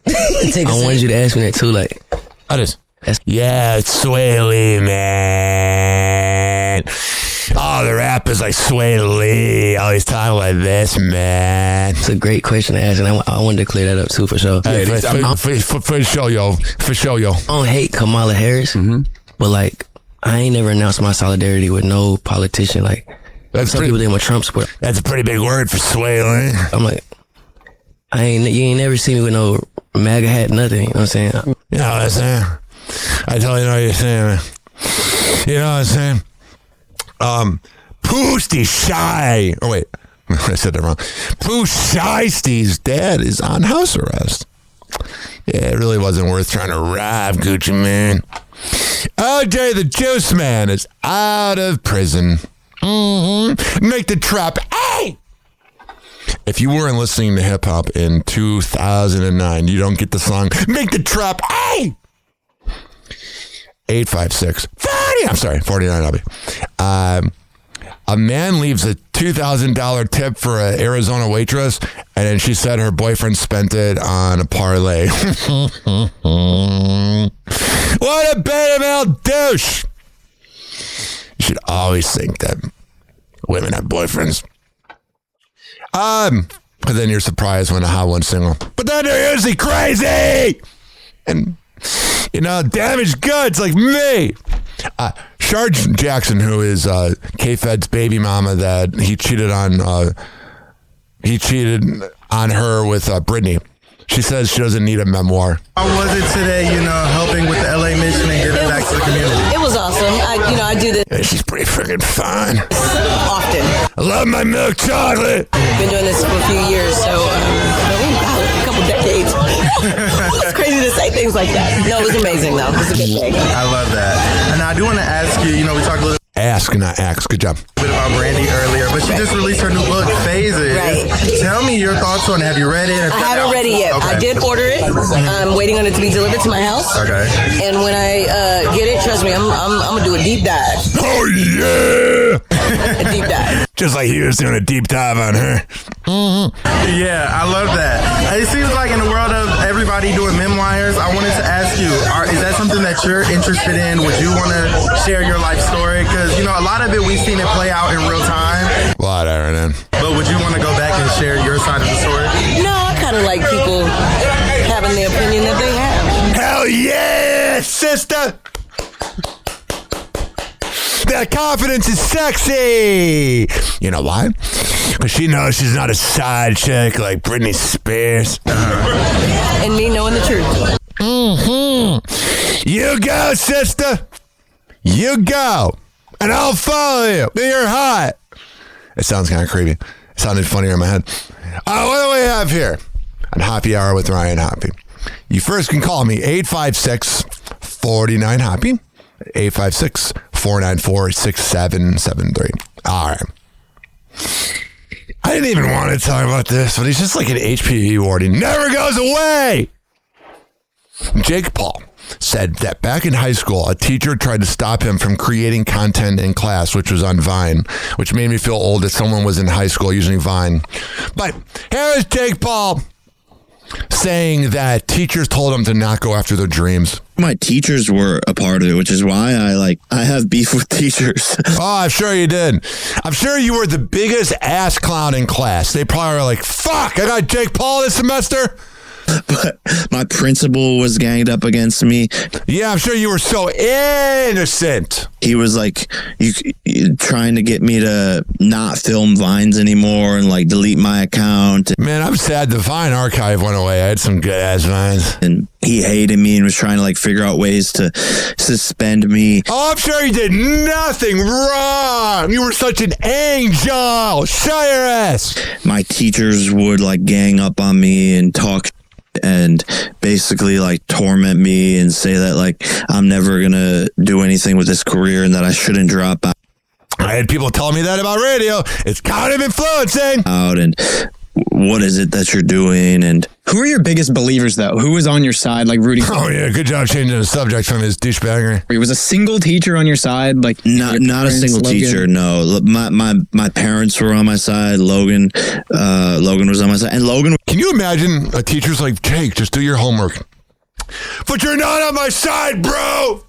I wanted you to ask me that too, like. What is? Yeah, it's Sway Lee, man. Oh, the rap is like Sway Lee. Oh, he's talking like this, man. It's a great question to ask, and I wanted to clear that up too, for sure. Hey, for sure, yo. For sure, yo. I don't hate Kamala Harris, but like, I ain't never announced my solidarity with no politician. Like, some people think I'm a Trump supporter. That's a pretty big word for Sway Lee. I'm like, you ain't never seen me with no MAGA hat, nothing. You know what I'm saying? You know what I'm saying? I totally know what you're saying, man. You know what I'm saying? Poosty Shy. Oh, wait. I said that wrong. Pooh Shiesty's dad is on house arrest. Yeah, it really wasn't worth trying to rob Gucci Mane. OJ the Juice Man is out of prison. Make the trap. Hey! If you weren't listening to hip hop in 2009, you don't get the song Make the Trap. Hey! 856 40. I'm sorry, 49. I'll be. A man leaves a $2,000 tip for an Arizona waitress, and then she said her boyfriend spent it on a parlay. What a beta male douche! You should always think that women have boyfriends. But then you're surprised when a hot one's single. But then they're usually crazy! And, you know, damaged goods like me. Sharge Jackson, who is K-Fed's baby mama that he cheated on her with Brittany. She says she doesn't need a memoir. How was it today, helping with the LA mission and giving back to the community? It was awesome. I do this. Yeah, she's pretty freaking fun. Often. I love my milk chocolate. Been doing this for a few years, so a couple decades. It's crazy to say things like that. No, it was amazing, though. It was a good day. I love that. And I do want to ask you, we talked a little Ask, not ask. Good job. bit about Brandy earlier, but she just released her new book, Phases. Right. Tell me your thoughts on it. Have you read it? I haven't read it yet. Okay. I did order it. I'm waiting on it to be delivered to my house. Okay. And when I get it, trust me, I'm gonna do a deep dive. Oh yeah! A deep dive. Just like he was doing a deep dive on her. Yeah, I love that. It seems like in the world of everybody doing memoirs, I wanted to ask you, is that something that you're interested in? Would you want to share your life story? Because, a lot of it, we've seen it play out in real time. Whatever, man. But would you want to go back and share your side of the story? No, I kind of like people having the opinion that they have. Hell yeah, sister! That confidence is sexy. You know why? Because she knows she's not a side chick like Britney Spears. And me knowing the truth. You go, sister. You go. And I'll follow you. You're hot. It sounds kind of creepy. It sounded funnier in my head. What do we have here? On Happy Hour with Ryan Hoppe. You first can call me 856-49-HOPPE. 856-494-6773. All right. I didn't even want to talk about this, but he's just like an HPV ward. He never goes away. Jake Paul said that back in high school, a teacher tried to stop him from creating content in class, which was on Vine, which made me feel old that someone was in high school using Vine. But here is Jake Paul saying that teachers told him to not go after their dreams. My teachers were a part of it, which is why I have beef with teachers. Oh, I'm sure you did. I'm sure you were the biggest ass clown in class. They probably were like, fuck, I got Jake Paul this semester. But my principal was ganged up against me. Yeah, I'm sure you were so innocent. He was like, you trying to get me to not film Vines anymore and like delete my account. Man, I'm sad the Vine archive went away. I had some good ass Vines. And he hated me and was trying to like figure out ways to suspend me. Oh, I'm sure you did nothing wrong. You were such an angel. Shut your ass. My teachers would like gang up on me and talk and basically like torment me and say that like I'm never gonna do anything with this career and that I shouldn't drop out. I had people tell me that about radio. It's kind of influencing. Out and what is it that you're doing? And who are your biggest believers, though? Who was on your side, like rooting for you? Oh, yeah. Good job changing the subject from his douchebaggery. Was a single teacher on your side? Like not a single teacher, no. My parents were on my side. Logan was on my side. And Logan... Can you imagine a teacher's like, Jake, just do your homework. But you're not on my side, bro!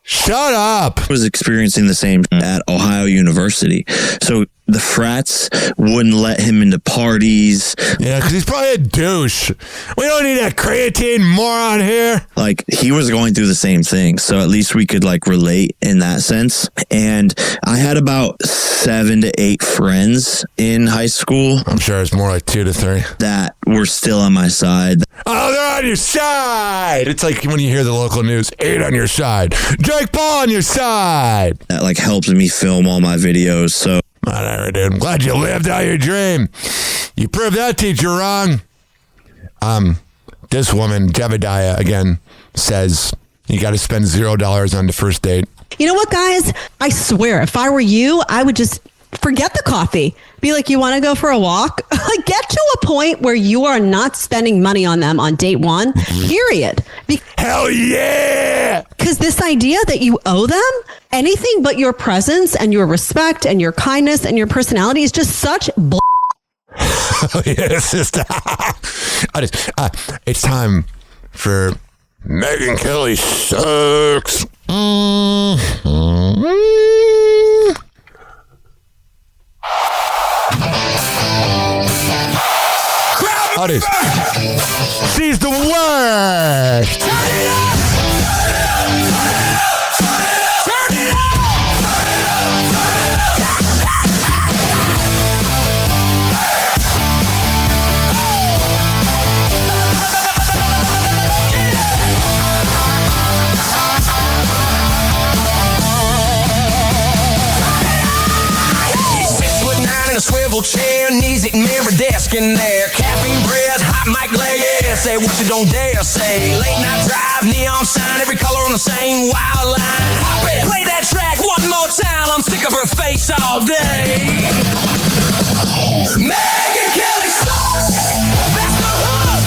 Shut up! I was experiencing the same at Ohio University. So the frats wouldn't let him into parties. Yeah, because he's probably a douche. We don't need that creatine moron here. Like, he was going through the same thing. So at least we could, like, relate in that sense. And I had about 7 to 8 friends in high school. I'm sure it's more like 2 to 3. That were still on my side. Oh, they're on your side! It's like when you hear the local news, 8 on your side. Jake Paul on your side! That, like, helps me film all my videos, so... Whatever, dude. I'm glad you lived out your dream. You proved that teacher wrong. This woman, Jebediah, again, says you got to spend $0 on the first date. You know what, guys? I swear, if I were you, I would just forget the coffee. Be like, you want to go for a walk? Like, get to a point where you are not spending money on them on date one, period. Hell yeah! Because this idea that you owe them anything but your presence and your respect and your kindness and your personality is just such bull. Yeah, sister. It's time for Megyn Kelly Sucks. Howdies. She's the worst. Turn it up. Turn it up. In a swivel chair, knees at mirror desk in there. Caffeine breath, hot mic glare, yeah. Say what you don't dare say. Late night drive, neon sign, every color on the same wild line. Hoppe, play that track one more time. I'm sick of her face all day. Megyn Kelly Sucks. That's the hook.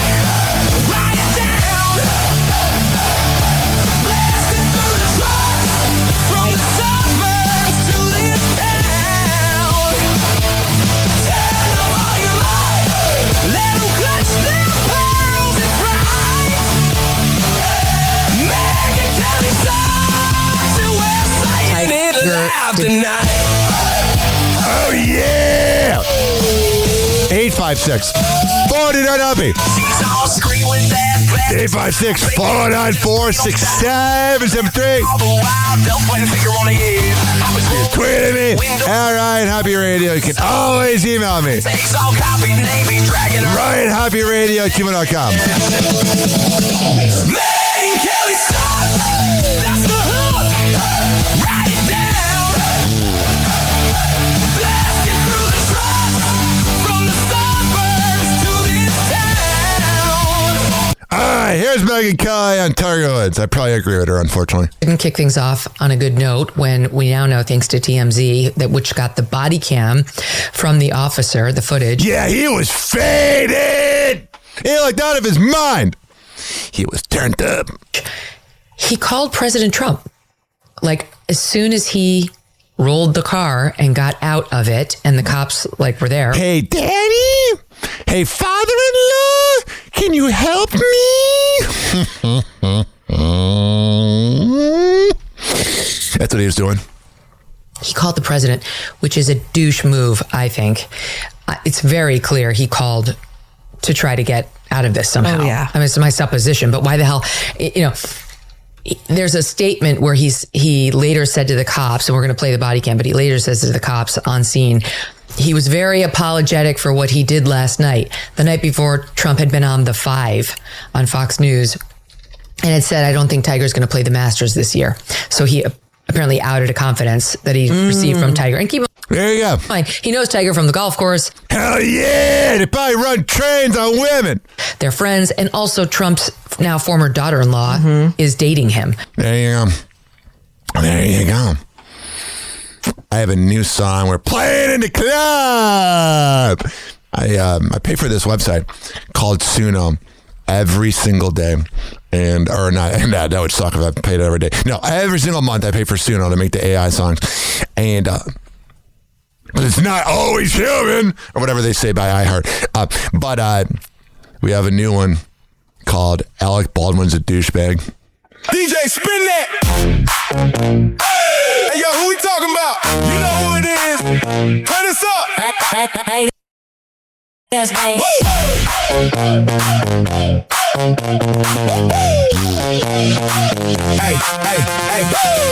Write it down. Blasting through the trucks from the suburbs to this town. Tell them all you like. Let them clutch their pearls and pride. Megyn Kelly Sucks, and we're saying it loud tonight. Oh, yeah! 856 49 Hoppe. 856 494 6773. Tweet at me at Ryan Hoppe Radio. You can always email me. RyanHoppeRadio@gmail.com. Megyn Kelly Sucks. That's the hook. Write it down. Blasting through the trucks from the suburbs to this town. All right, here's Megyn Kelly on Tiger Woods. I probably agree with her, unfortunately. Didn't kick things off on a good note when we now know, thanks to TMZ, that which got the body cam from the officer, the footage. Yeah, he was faded. He looked out of his mind. He was turned up. He called President Trump. Like, as soon as he rolled the car and got out of it and the cops like were there. Hey, Daddy. Hey, father-in-law. Can you help me? That's what he was doing. He called the president, which is a douche move, I think. It's very clear he called to try to get out of this somehow. Oh, yeah. I mean, it's my supposition, but why the hell, there's a statement where he later said to the cops, and we're going to play the body cam, but he later says to the cops on scene, he was very apologetic for what he did last night. The night before, Trump had been on The Five on Fox News and had said, I don't think Tiger's going to play the Masters this year. So he apparently outed a confidence that he received from Tiger. And keep there you go. Fine. He knows Tiger from the golf course. Hell yeah! They probably run trains on women. They're friends. And also Trump's now former daughter-in-law is dating him. There you go. There you go. I have a new song. We're playing in the club. I pay for this website called Suno every single day. That would suck if I paid it every day. No, every single month I pay for Suno to make the AI songs. And but it's not always human, or whatever they say by iHeart. But we have a new one called Alec Baldwin's a Douchebag. DJ, spin that! Hey, yo, who we talking about? You know who it is. Turn this up! Hey,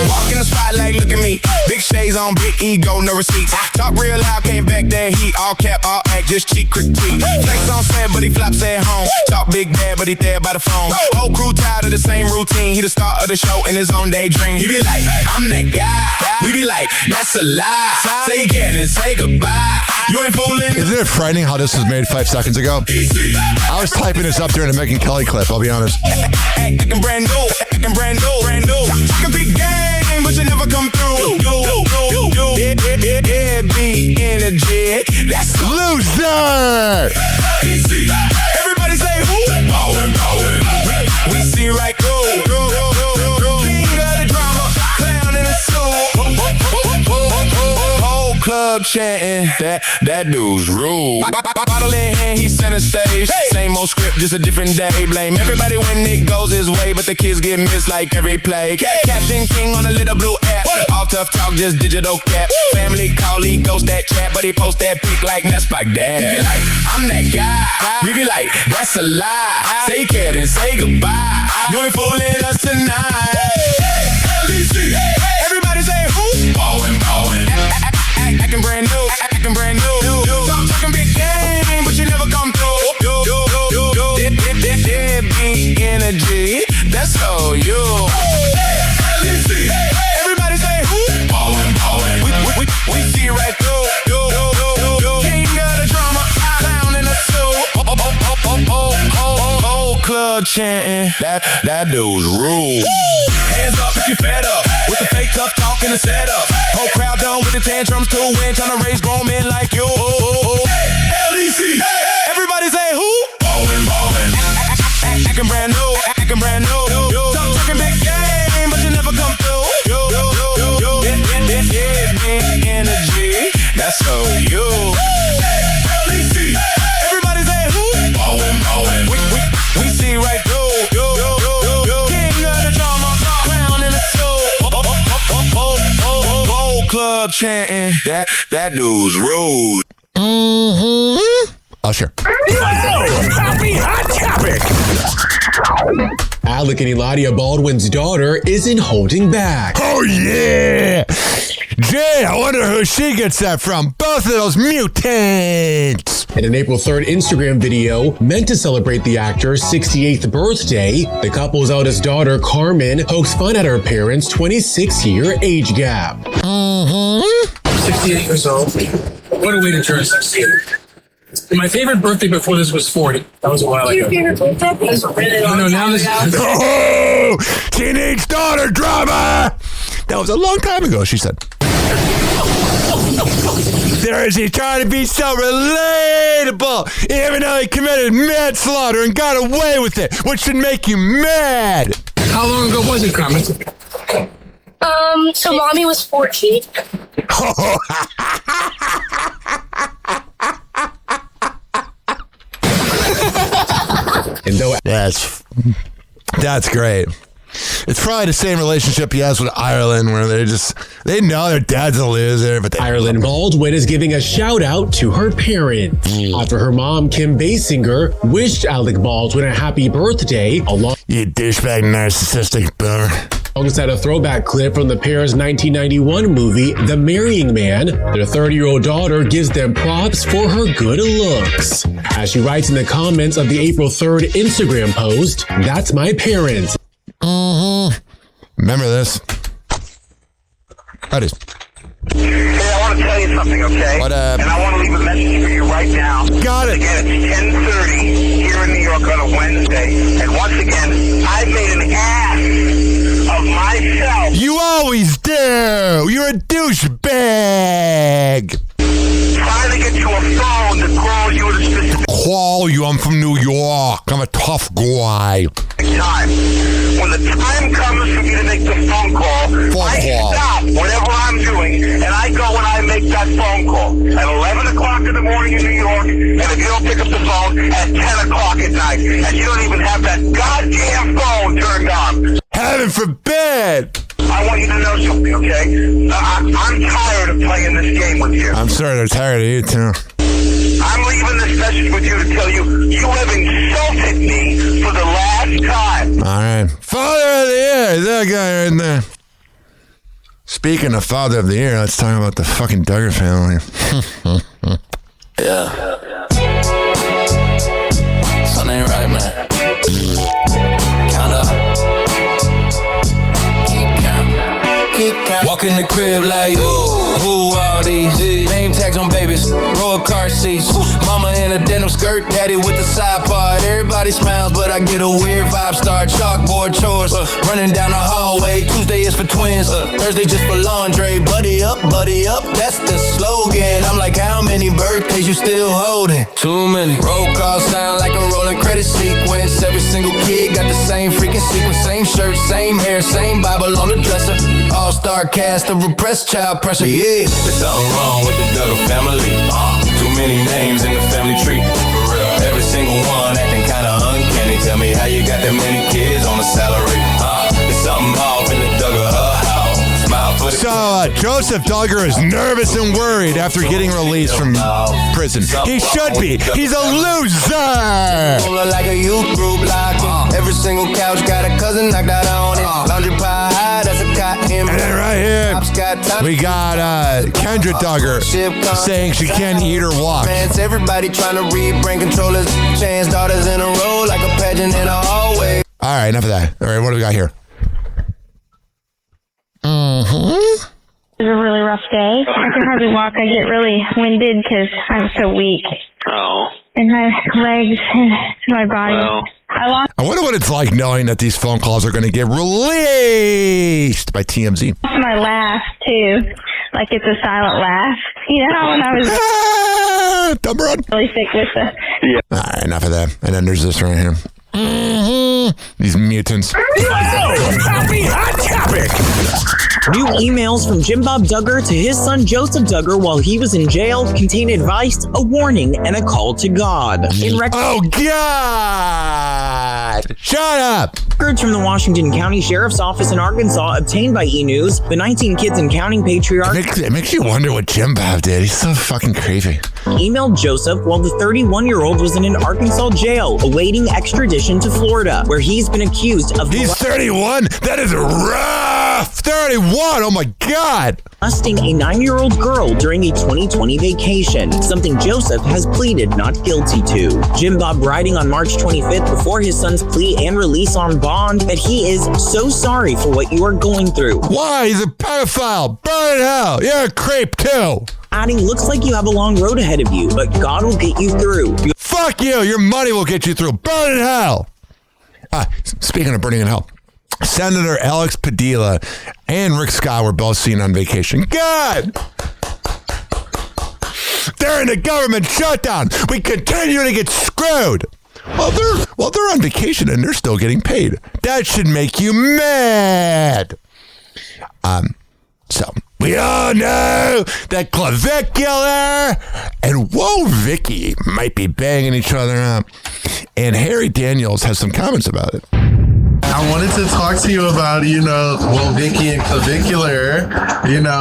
walk in the spotlight, look at me. Big shades on, big ego, no receipts. Talk real loud, came back there, heat. All cap, all act, just cheap critique. Flex on set, but he flops at home. Talk big bad, but he there by the phone. Whole crew tired of the same routine. He the star of the show in his own daydream. He be like, I'm that guy. We be like, that's a lie. Say again and say goodbye. You ain't fooling. Isn't it frightening how this was made 5 seconds ago? I was typing this up during the Megyn Kelly clip, I'll be honest. Acting brand new, acting brand new, brand new. Talking big game, but you never come through. Yeah, be energy. That's loser. Everybody say who? Ballin'. We see right through. King of the drama, clown in a suit. Whole club chanting, that dude's rude. Bottle in hand, he center stage. Same old script, just a different day. Blame everybody when it goes his way, but the kids get missed like every play. Captain King on a little blue app. All tough talk, just digital cap. Family call, he ghost that chat, but he post that pic like that's like that. He be like, I'm that guy. We be like, that's a lie. Say care and say goodbye. You ain't fooling us tonight. Everybody say who? Ballin'. Acting brand new, acting brand new. Talking big game, but you never come through. Deadbeat energy, that's all you. Everybody say who? Ballin'. We see right through. King of the drama, clown in a suit. Whole club chanting, that dude's rude. Hands up if you fed up with the fake tough talk and the setup. Whole crowd done with the tantrums too. Win trying to raise grown men like you. LEC. Everybody say who? Ballin'. Acting brand new, acting brand new. Talking big game, but you never come through. Big energy, that's so you. LEC. Everybody say who? Ballin'. We see right through. King of the drama, clown in a suit. Whole club chanting, that dude's rude. Usher. Happy hot topic. Alec and Eladia Baldwin's daughter isn't holding back. Oh yeah! Jay, I wonder who she gets that from. Both of those mutants. In an April 3rd Instagram video meant to celebrate the actor's 68th birthday, the couple's eldest daughter, Carmen, pokes fun at her parents' 26-year age gap. 68 years old. What a way to turn 68. My favorite birthday before this was 40. That was a while ago. Your favorite birthday? No, now this is... Oh, teenage daughter drama. That was a long time ago, she said. There is he trying to be so relatable, even though he committed manslaughter and got away with it, which should make you mad. How long ago was it, Carmen? So mommy was 14. And though that's great. It's probably the same relationship he has with Ireland, where they know their dad's a loser, but Ireland Baldwin is giving a shout out to her parents after her mom, Kim Basinger, wished Alec Baldwin a happy birthday along. You douchebag narcissistic boomer. Alongside a throwback clip from the pair's 1991 movie, The Marrying Man. Their 30-year-old daughter gives them props for her good looks. As she writes in the comments of the April 3rd Instagram post, "That's my parents." Remember this? That is. Hey, I want to tell you something, okay? What up? And I want to leave a message for you right now. Got it. Again, it's 10:30 here in New York on a Wednesday. And once again, I made an ass of myself. You always do. You're a douchebag. Trying to get you a phone to call you at a specific Call you. I'm from New York. I'm a tough guy. time. When the time comes for me to make the phone call, I stop whatever I'm doing and I go and I make that phone call at 11 o'clock in the morning in New York, and if you don't pick up the phone at 10 o'clock at night, and you don't even have that goddamn phone turned on. Heaven forbid! I want you to know something, okay? I'm tired of playing this game with you. I'm sorry, they're tired of you too. I'm leaving this message with you to tell you you have insulted me for the last time. All right. Father of the Year. That guy right there. Speaking of Father of the Year, let's talk about the fucking Duggar family. Yeah. Something ain't right, man. Count up. Keep count. Walk in the crib like, who all these? Name tags on babies, roll car seats. Mama in a denim skirt, daddy with the side part. Everybody smiles, but I get a weird vibe. Start chalkboard chores, running down the hallway. Tuesday is for twins, Thursday just for laundry. Buddy up, that's the slogan. I'm like, how many birthdays you still holding? Too many. Roll call sound like a rolling credit sequence. Every single kid got the same freaking sequence. Same shirt, same hair, same Bible on the dresser. All-star cast of repressed child pressure. Yeah, there's something wrong with the Duggar family. Too many names in the family tree. For real. Every single one acting kinda uncanny. Tell me how you got that many kids on a salary. There's something off in the Duggar house. Smile for the So, Joseph Duggar is nervous and worried after getting released from prison. He should be. He's a loser. Like a youth group locking. Every single couch got a cousin knocked out on it. Laundry pile high, that's a cot in. And then right here, we got Kendra Duggar saying she can't eat or walk. It's everybody trying to read, brain controllers, chance daughters in a row like a pageant in a hallway. All right, enough of that. All right, what do we got here? It was a really rough day. I can hardly walk. I get really winded because I'm so weak. Oh. And my legs and my body. Well. I wonder what it's like knowing that these phone calls are going to get released by TMZ. Lost my laugh, too. Like it's a silent laugh. You know how when I was really sick with the... Yeah. All right, enough of that. And then there's this right here. These mutants. Happy hot topic. New emails from Jim Bob Duggar to his son Joseph Duggar while he was in jail contain advice, a warning, and a call to God. Oh, God! Shut up! Records from the Washington County Sheriff's Office in Arkansas obtained by E! News, the 19 kids and counting patriarch... It makes you wonder what Jim Bob did. He's so fucking creepy. Emailed Joseph while the 31-year-old was in an Arkansas jail awaiting extradition to Florida, where he's been accused of... He's 31? That is rough! 31! Oh my God! Molesting a 9-year-old girl during a 2020 vacation, something Joseph has pleaded not guilty to. Jim Bob writing on March 25th before his son's plea and release on bond that he is so sorry for what you are going through. Why? He's a pedophile! Burn in hell! You're a creep too! Adding, looks like you have a long road ahead of you, but God will get you through. Fuck you! Your money will get you through. Burn in hell! Speaking of burning in hell, Senator Alex Padilla and Rick Scott were both seen on vacation. God! During the government shutdown, we continue to get screwed. Well, they're on vacation and they're still getting paid. That should make you mad. So we all know that Clavicular and Whoa Vicky might be banging each other up. And Harry Daniels has some comments about it. I wanted to talk to you about, Vicky and Clavicular.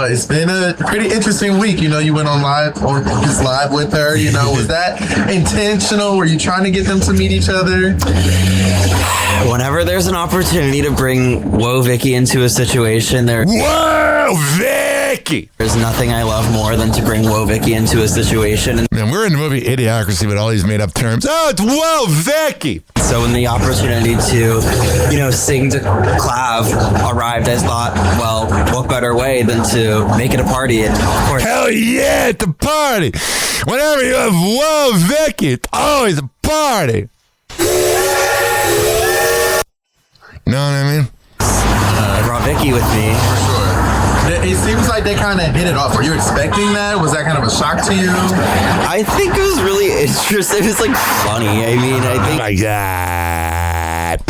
It's been a pretty interesting week. You went on this live with her. Was that intentional? Were you trying to get them to meet each other? Whenever there's an opportunity to bring Whoa Vicky into a situation, Whoa Vicky! There's nothing I love more than to bring Whoa Vicky into a situation. Man, we're in the movie Idiocracy with all these made up terms. Oh, it's Whoa Vicky! So when the opportunity to, sing to Clav arrived, I thought, well, what better way than to make it a party? And of course, hell yeah, it's a party! Whenever you have Whoa Vicky, it's always a party! You know what I mean? I brought Vicky with me. For sure. It seems like they kind of hit it off. Were you expecting that? Was that kind of a shock to you? I think it was really interesting. It was funny. I think. Oh my God.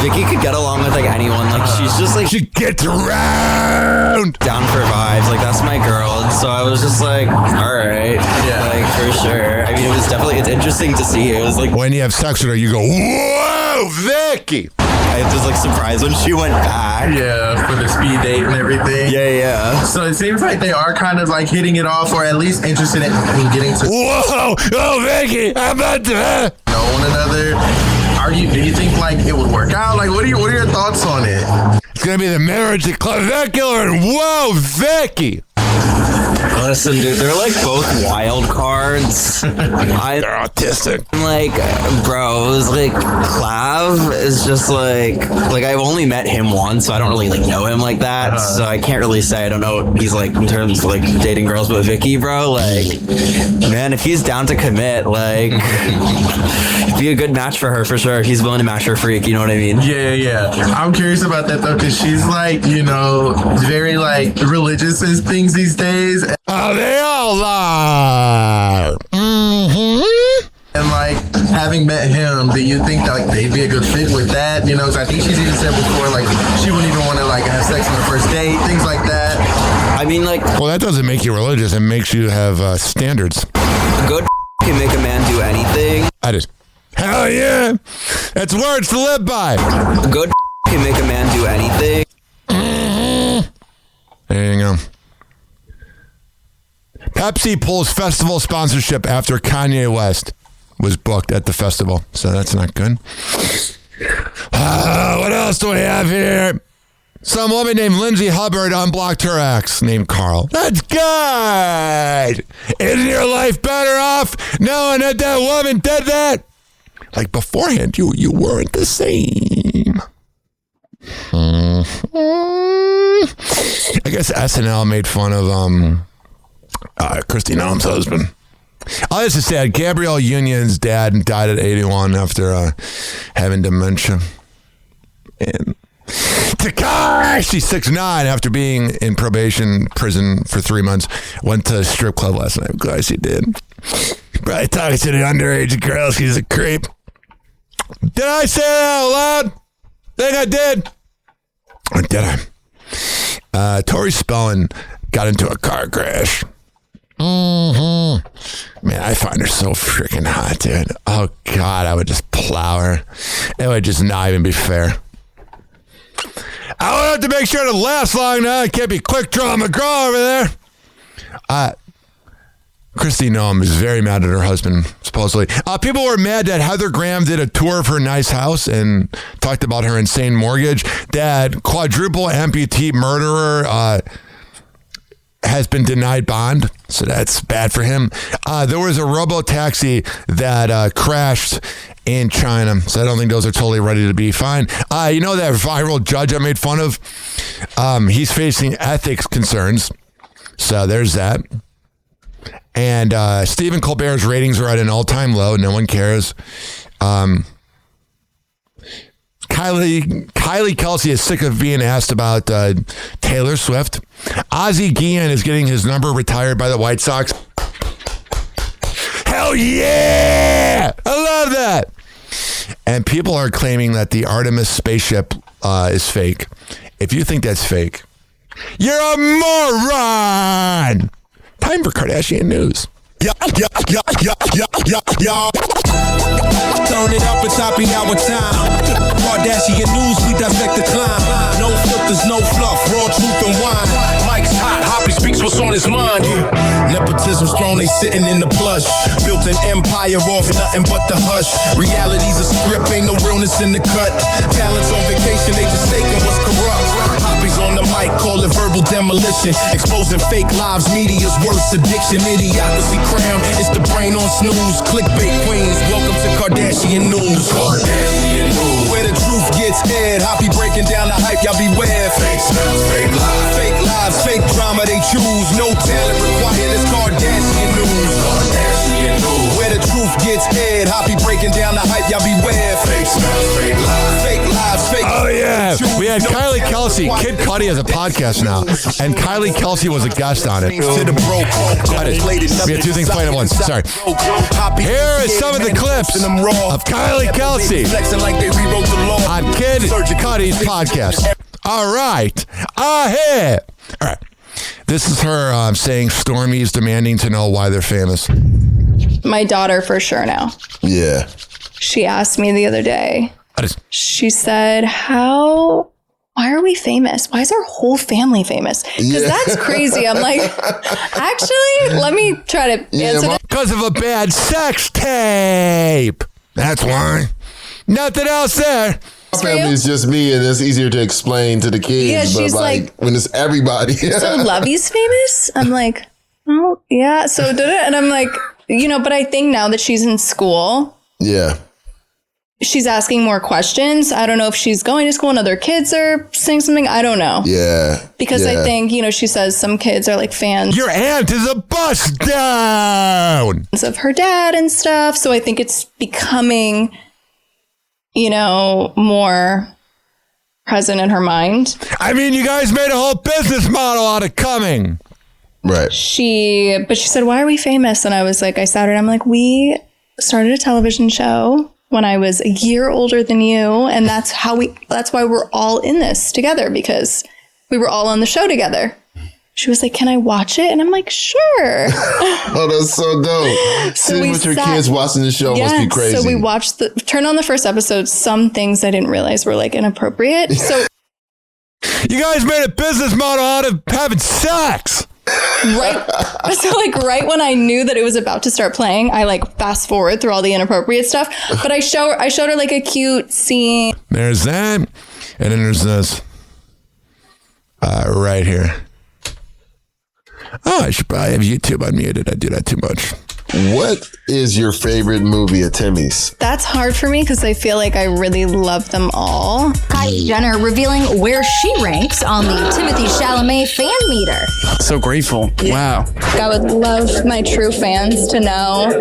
Vicky could get along with anyone. She's just she gets around. Down for vibes. That's my girl. And so I was just all right. Yeah. For sure. It's interesting to see her. It was when you have sex with her, you go, whoa, Vicky. I was surprised when she went back. Yeah, for the speed date and everything. Yeah. So it seems like they are kind of hitting it off, or at least interested in getting to. Whoa, oh Vicky, I'm about to know one another. Do you think it would work out? What are your thoughts on it? It's gonna be the marriage of Clavicular and Whoa Vicky. Listen, dude, they're both wild cards. They're autistic. Bro, it was Clav is just I've only met him once, so I don't really know him like that. So I can't really say I don't know what he's in terms of dating girls. But Vicky, bro, man, if he's down to commit, it'd be a good match for her for sure. If he's willing to match her freak, you know what I mean? Yeah. I'm curious about that though, because she's very religious and things these days. Oh, they all are. Mm-hmm. And having met him, do you think they'd be a good fit with that? Because I think she's even said before, she wouldn't even want to have sex on the first date, things like that. Well, that doesn't make you religious. It makes you have standards. Good can make a man do anything. Hell yeah. That's words to live by. Good can make a man do anything. Mm-hmm. There you go. Pepsi pulls festival sponsorship after Kanye West was booked at the festival. So that's not good. What else do we have here? Some woman named Lindsay Hubbard unblocked her ex named Carl. That's good. Isn't your life better off knowing that woman did that? Beforehand, you weren't the same. I guess SNL made fun of Christy Noam's husband. Oh, this is sad. Gabrielle Union's dad died at 81 after having dementia. And Tekashi 6ix9ine, after being in prison for 3 months, went to a strip club last night. Of course he did. Probably talking to the underage girls. He's a creep. Did I say that out loud? Think I did? Or did I? Tori Spelling got into a car crash. Mm-hmm. Man, I find her so freaking hot, dude. Oh, God, I would just plow her. It would just not even be fair. I would have to make sure to last long now. It can't be quick draw McGraw over there. Christy Noam is very mad at her husband, supposedly. People were mad that Heather Graham did a tour of her nice house and talked about her insane mortgage. That quadruple amputee murderer has been denied bond, so that's bad for him. There was a robo-taxi that crashed in China, so I don't think those are totally ready to be fine. You know that viral judge I made fun of? He's facing ethics concerns, so there's that. And Stephen Colbert's ratings are at an all-time low. No one cares. Kylie Kelsey is sick of being asked about Taylor Swift. Ozzie Guillen is getting his number retired by the White Sox. Hell yeah! I love that. And people are claiming that the Artemis spaceship is fake. If you think that's fake, you're a moron! Time for Kardashian news. Turn it up, it's happy hour time. Kardashian news, we dissect the climb. No filters, no fluff, raw truth and wine. Mike's hot, Hoppe speaks what's on his mind. Nepotism's throne, they sitting in the plush. Built an empire off nothing but the hush. Reality's a script, ain't no realness in the cut. Talents on vacation, they just taking what's corrupt. Hoppe's on the mic, call it verbal demolition. Exposing fake lives, media's worst addiction. Idiocracy crown, it's the brain on snooze. Clickbait queens, welcome to Kardashian news. Kardashian news. Where the truth gets aired, Hoppe breaking down the hype, y'all beware. Fake smells, fake lies. Fake lives, fake drama they choose. No talent required, it's Kardashian news. Kardashian news. Where the truth gets aired, Hoppe breaking down the hype, y'all beware. Fake smells, fake lies. Fake lives, fake. Oh yeah, we had Kylie Kelsey. Kid Cudi has a podcast now, and Kylie Kelsey was a guest on it. We had two things playing at once. Sorry. Here is some of the clips of Kylie Kelsey on Kid Cudi's podcast. All right. All right. This is her saying Stormy's demanding to know why they're famous. My daughter for sure now. Yeah. She asked me the other day. She said, why are we famous? Why is our whole family famous? Because that's crazy. I'm like, actually, let me try to answer that. Because of a bad sex tape. That's why. Nothing else there. My family is just me, and it's easier to explain to the kids. Yeah, she's but like when it's everybody. So Lovey's famous? I'm like, oh, yeah. So did it? And I'm like, but I think now that she's in school. Yeah. She's asking more questions. I don't know if she's going to school and other kids are saying something. I don't know. Yeah. Because I think, she says some kids are like fans. Your aunt is a bust down. Of her dad and stuff. So I think it's becoming, more present in her mind. I mean, you guys made a whole business model out of coming. Right. But she said, why are we famous? And I sat her and I'm like, we started a television show when I was a year older than you. And that's why we're all in this together, because we were all on the show together. She was like, can I watch it? And I'm like, sure. Oh, that's so dope. Sitting with your kids watching the show must be crazy. So we watched turned on the first episode. Some things I didn't realize were like inappropriate. So you guys made a business model out of having sex. Right when I knew that it was about to start playing, I fast forward through all the inappropriate stuff. But I showed her like a cute scene. There's that, and then there's this right here. Oh, I should probably have YouTube unmuted. I do that too much. What is your favorite movie at Timmy's? That's hard for me because I feel like I really love them all. Kylie Jenner revealing where she ranks on the Timothée Chalamet fan meter. So grateful. Wow. I would love my true fans to know,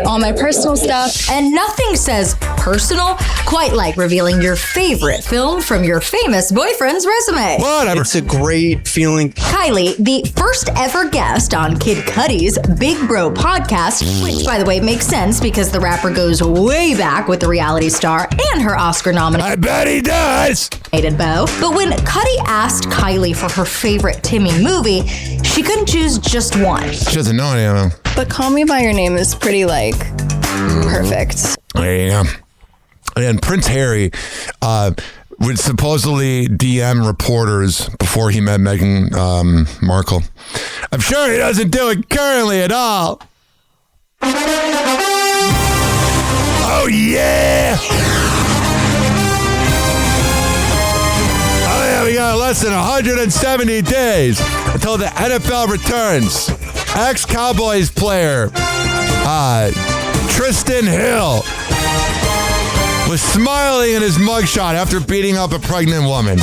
all my personal stuff. And nothing says personal quite like revealing your favorite film from your famous boyfriend's resume. Whatever. It's a great feeling. Kylie, the first ever guest on Kid Cudi's Big Bro podcast, which, by the way, makes sense because the rapper goes way back with the reality star and her Oscar-nominated. I bet he does. Beau. But when Cudi asked Kylie for her favorite Timmy movie, she couldn't choose just one. She doesn't know any of them. But Call Me By Your Name is pretty, perfect. There you go. And Prince Harry would supposedly DM reporters before he met Meghan Markle. I'm sure he doesn't do it currently at all. Oh, yeah. Oh, yeah, we got less than 170 days until the NFL returns. Ex-Cowboys player Tristan Hill was smiling in his mugshot after beating up a pregnant woman.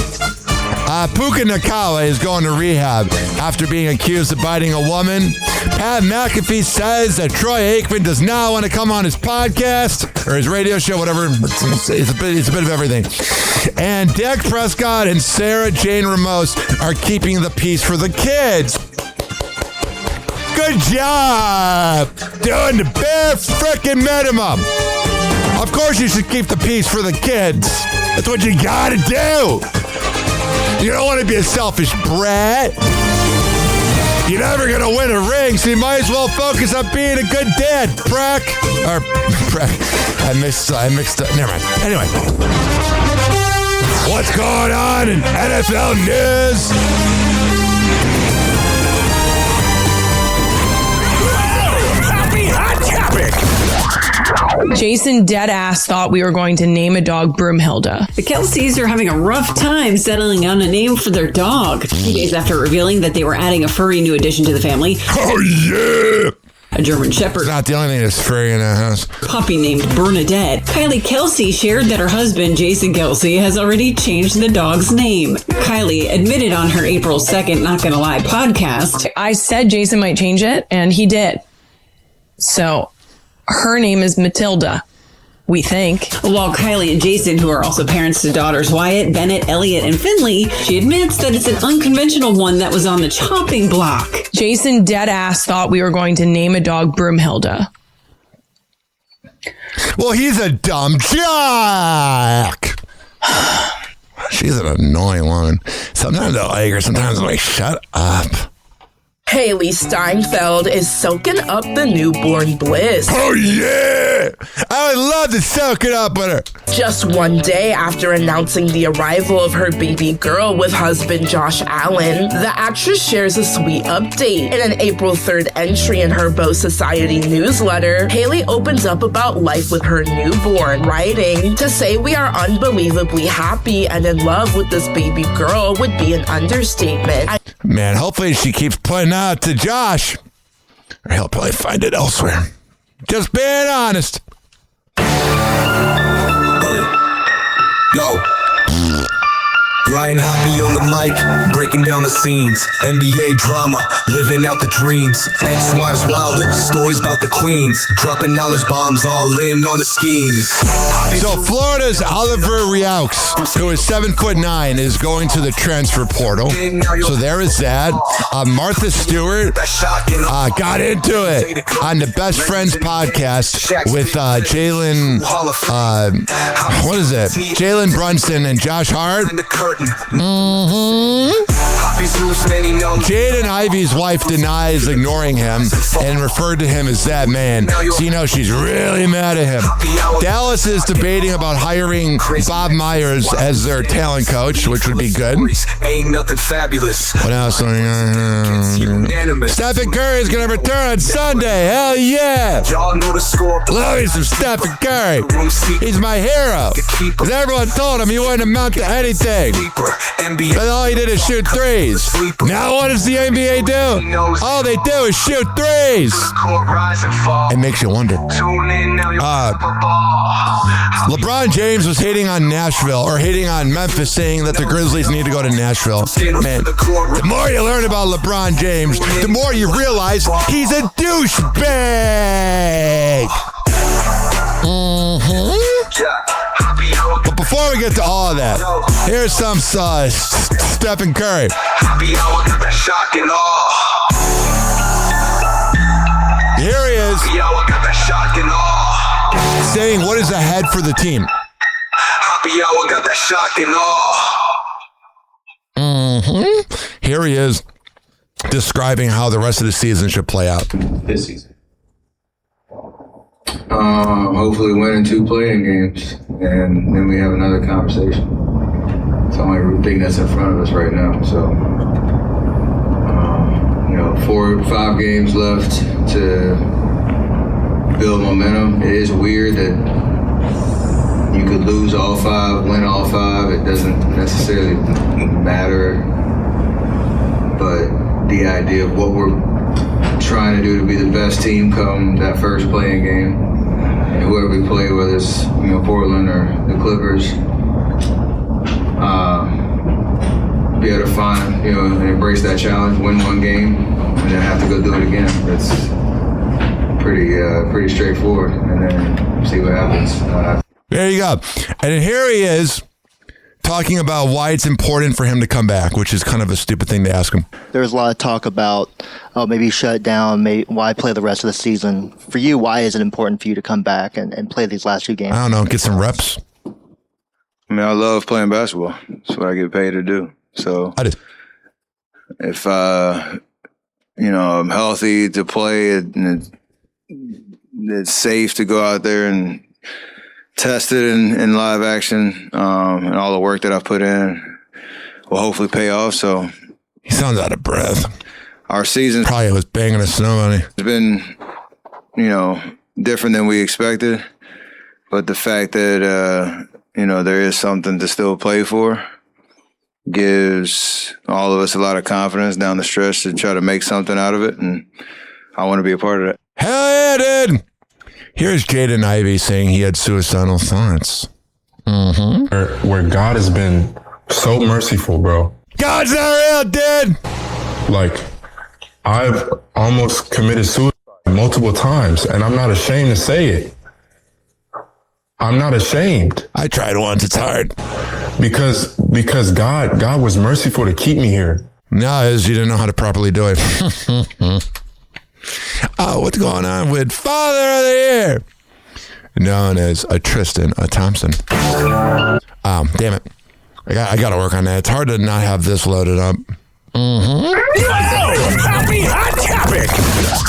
Puka Nacua is going to rehab after being accused of biting a woman. Pat McAfee says that Troy Aikman does not want to come on his podcast or his radio show, whatever. It's a bit of everything. And Dak Prescott and Sarah Jane Ramos are keeping the peace for the kids. Good job doing the bare frickin' minimum. Of course you should keep the peace for the kids. That's what you gotta do. You don't want to be a selfish brat. You're never going to win a ring, so you might as well focus on being a good dad, Brack. Or, Brack. I mixed up. Never mind. Anyway. What's going on in NFL news? Happy Hot Topic. Jason deadass thought we were going to name a dog Broomhilda. The Kelseys are having a rough time settling on a name for their dog. 2 days after revealing that they were adding a furry new addition to the family. Oh, yeah! A German Shepherd. It's not the only thing that's furry in the house. Puppy named Bernadette. Kylie Kelsey shared that her husband, Jason Kelsey, has already changed the dog's name. Kylie admitted on her April 2nd Not Gonna Lie podcast. I said Jason might change it, and he did. So, her name is Matilda, we think. While Kylie and Jason, who are also parents to daughters Wyatt, Bennett, Elliot, and Finley, she admits that it's an unconventional one that was on the chopping block. Jason deadass thought we were going to name a dog Broomhilda. Well, he's a dumb jack. She's an annoying woman. Sometimes I like her, sometimes I'm like, shut up. Haley Steinfeld is soaking up the newborn bliss. Oh, yeah! I would love to soak it up with her. Just one day after announcing the arrival of her baby girl with husband Josh Allen, the actress shares a sweet update. In an April 3rd entry in her Beau Society newsletter, Haley opens up about life with her newborn, writing, "To say we are unbelievably happy and in love with this baby girl would be an understatement." Man, hopefully she keeps putting out to Josh, or he'll probably find it elsewhere. Just being honest. Yo. Ryan Hoppe on the mic, breaking down the scenes. NBA drama, living out the dreams. Ex-wives wilder, stories about the queens. Dropping knowledge bombs, all in on the schemes. So Florida's Oliver Riaux, who is 7'9", is going to the transfer portal. So there is that. Martha Stewart got into it on the Best Friends podcast with Jalen, what is it? Jalen Brunson and Josh Hart. Jaden Ivey's wife denies ignoring him and referred to him as that man. So you know she's really mad at him. Dallas is debating about hiring Bob Myers as their talent coach, which would be good. Ain't nothing fabulous. What else? Stephen Curry is going to return on Sunday. Hell yeah. Love me some Stephen Curry. He's my hero. Because everyone told him he wouldn't amount to anything. But all he did is shoot threes. Now what does the NBA do? All they do is shoot threes. It makes you wonder. LeBron James was hating on Memphis, saying that the Grizzlies need to go to Nashville. Man, the more you learn about LeBron James, the more you realize he's a douchebag. But before we get to all of that, here's some Stephen Curry. Here he is saying what is ahead for the team. Here he is describing how the rest of the season should play out. This season. Hopefully winning 2 playing games, and then we have another conversation. It's the only thing that's in front of us right now. So, 4 or 5 games left to build momentum. It is weird that you could lose all 5, win all 5. It doesn't necessarily matter, but the idea of what we're trying to do to be the best team come that first playing game, and whoever we play, whether it's Portland or the Clippers, be able to find and embrace that challenge, win 1 game, and then have to go do it again. It's pretty straightforward, and then see what happens. There you go. And here he is talking about why it's important for him to come back, which is kind of a stupid thing to ask him. There's a lot of talk about, maybe shut down, why play the rest of the season? For you, why is it important for you to come back and play these last 2 games? I don't know, get some reps. I love playing basketball. That's what I get paid to do. So if I'm healthy to play and it's safe to go out there and test it in live action. And all the work that I've put in will hopefully pay off. So he sounds out of breath. Our season probably was banging a snow on it. It's been, different than we expected. But the fact that, there is something to still play for gives all of us a lot of confidence down the stretch to try to make something out of it. And I want to be a part of that. Hell yeah, dude. Here's Jaden Ivey saying he had suicidal thoughts. Mm-hmm. Where God has been so merciful, bro. God's not real, dude. Like, I've almost committed suicide multiple times, and I'm not ashamed to say it. I'm not ashamed. I tried once. It's hard. Because God was merciful to keep me here. No, it is you didn't know how to properly do it. Oh, what's going on with Father of the Year? Known as a Tristan, a Thompson. Damn it. I got to work on that. It's hard to not have this loaded up. Happy hot topic.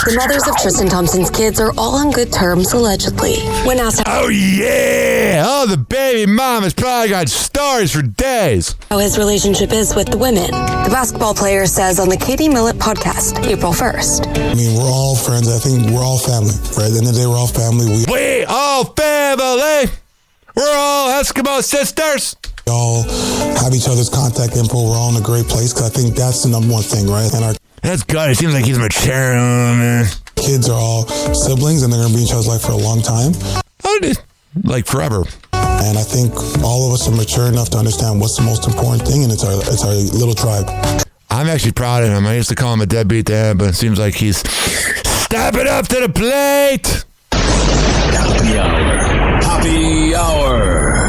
The mothers of Tristan Thompson's kids are all on good terms, allegedly. When asked oh yeah! Oh, the baby mom has probably got stories for days. How his relationship is with the women, the basketball player says on the Katie Millett podcast, April 1st. I mean, we're all friends. I think we're all family, right? At the end of the day, we're all family. We all family. We're all Eskimo sisters. We all have each other's contact info. We're all in a great place because I think that's the number one thing, right? And that's good. It seems like he's maturing, man. Kids are all siblings and they're going to be in each other's life for a long time. Like forever. And I think all of us are mature enough to understand what's the most important thing, and it's our little tribe. I'm actually proud of him. I used to call him a deadbeat dad, but it seems like he's stepping up to the plate. Happy hour. Happy hour.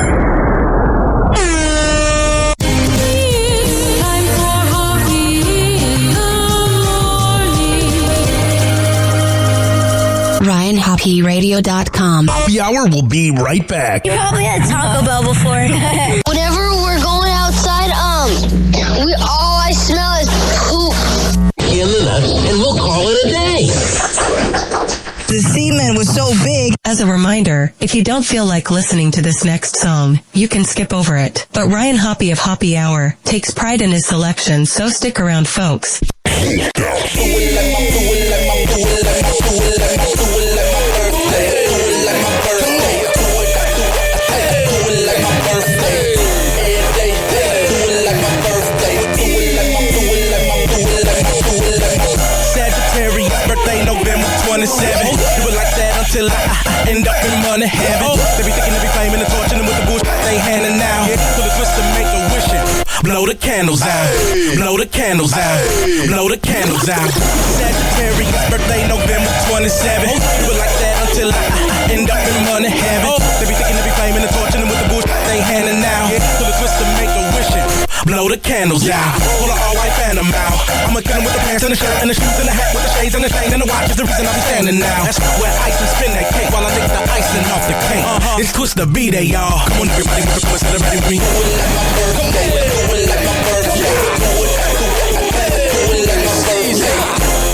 RyanHappyRadio.com. Happy hour will be right back. You probably had Taco Bell before. Whenever we're going outside, all I smell is poop. In the nuts, and we'll call it a day. The semen was so big. As a reminder, if you don't feel like listening to this next song, you can skip over it. But Ryan Hoppe of Hoppe Hour takes pride in his selection, so stick around, folks. November 27th. Do it like that until I end up in money heaven. They be thinking they be claiming and torturing them with the bullshit they handing out. So the twist to make a wishing. Blow the candles out. Blow the candles out. Blow the candles out. Sagittarius birthday November 27th. Do it like that until I end up in money heaven. They be thinking they be claiming and torturing them with the bullshit they handing out. So the twist to make a wishing. Blow the candles out. Pull an all-white phantom out. I'ma kill him with the pants and the shirt and the shoes and the hat with the shades and the chain and the watch is the reason I be standing now. That's where ice and spin that cake while I lick the icing off the cake. It's Twist the B-Day, y'all. Come on, everybody, with the twist of the ready with me. Do it like my birthday. Do it like my birthday. Do it like my birthday.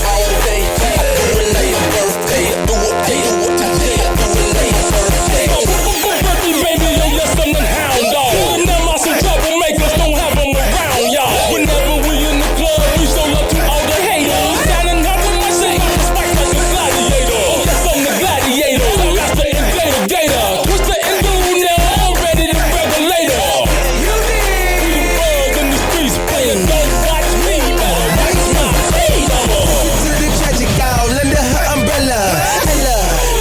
All day. Do it like my birthday. Do it like my birthday. Birthday, baby, yo, you're something hound dog. Them are some troublemakers, don't have them around, y'all. Whenever we in the club, we show love to all the haters. Standing up with my shit, spiked like a gladiator. Oh, yes, I'm the gladiator. That's the invader gator. What's the enduro now? I'm ready to regulator. You did. We the bug in the streets playing. Don't watch me, better watch my feet. To the tragic out, lend her umbrella.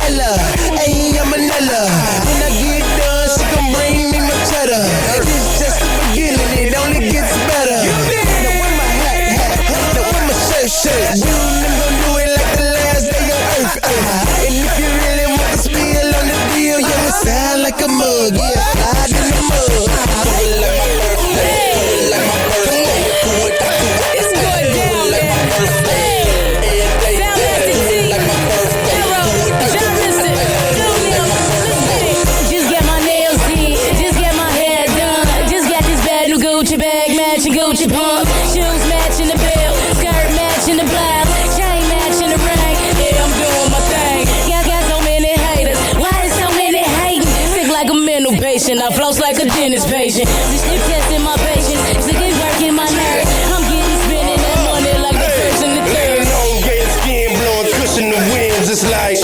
Ella, ayy, I'm Manila. When I get done, she gon' bring me my cheddar. This is just the beginning, it only gets better. Now with my hat, now with my shirt. You gon' do it like the last day on earth. And if you really want to spill on the deal, you will sound like a mug. Yeah, slide in the mud. Do it like my birthday. Do it like my birthday. Do it like my birthday. Just get my nails did, just get my hair done. Just got this bad new Gucci bag, matching Gucci pump. Shoes matching the belt, skirt matching the blouse. patient. I floss like a dentist patient. This shit testing my patience. Sick is working my nerves. I'm getting spinning that money like the first and the third. Elongated skin blowing cushion the winds. It's like,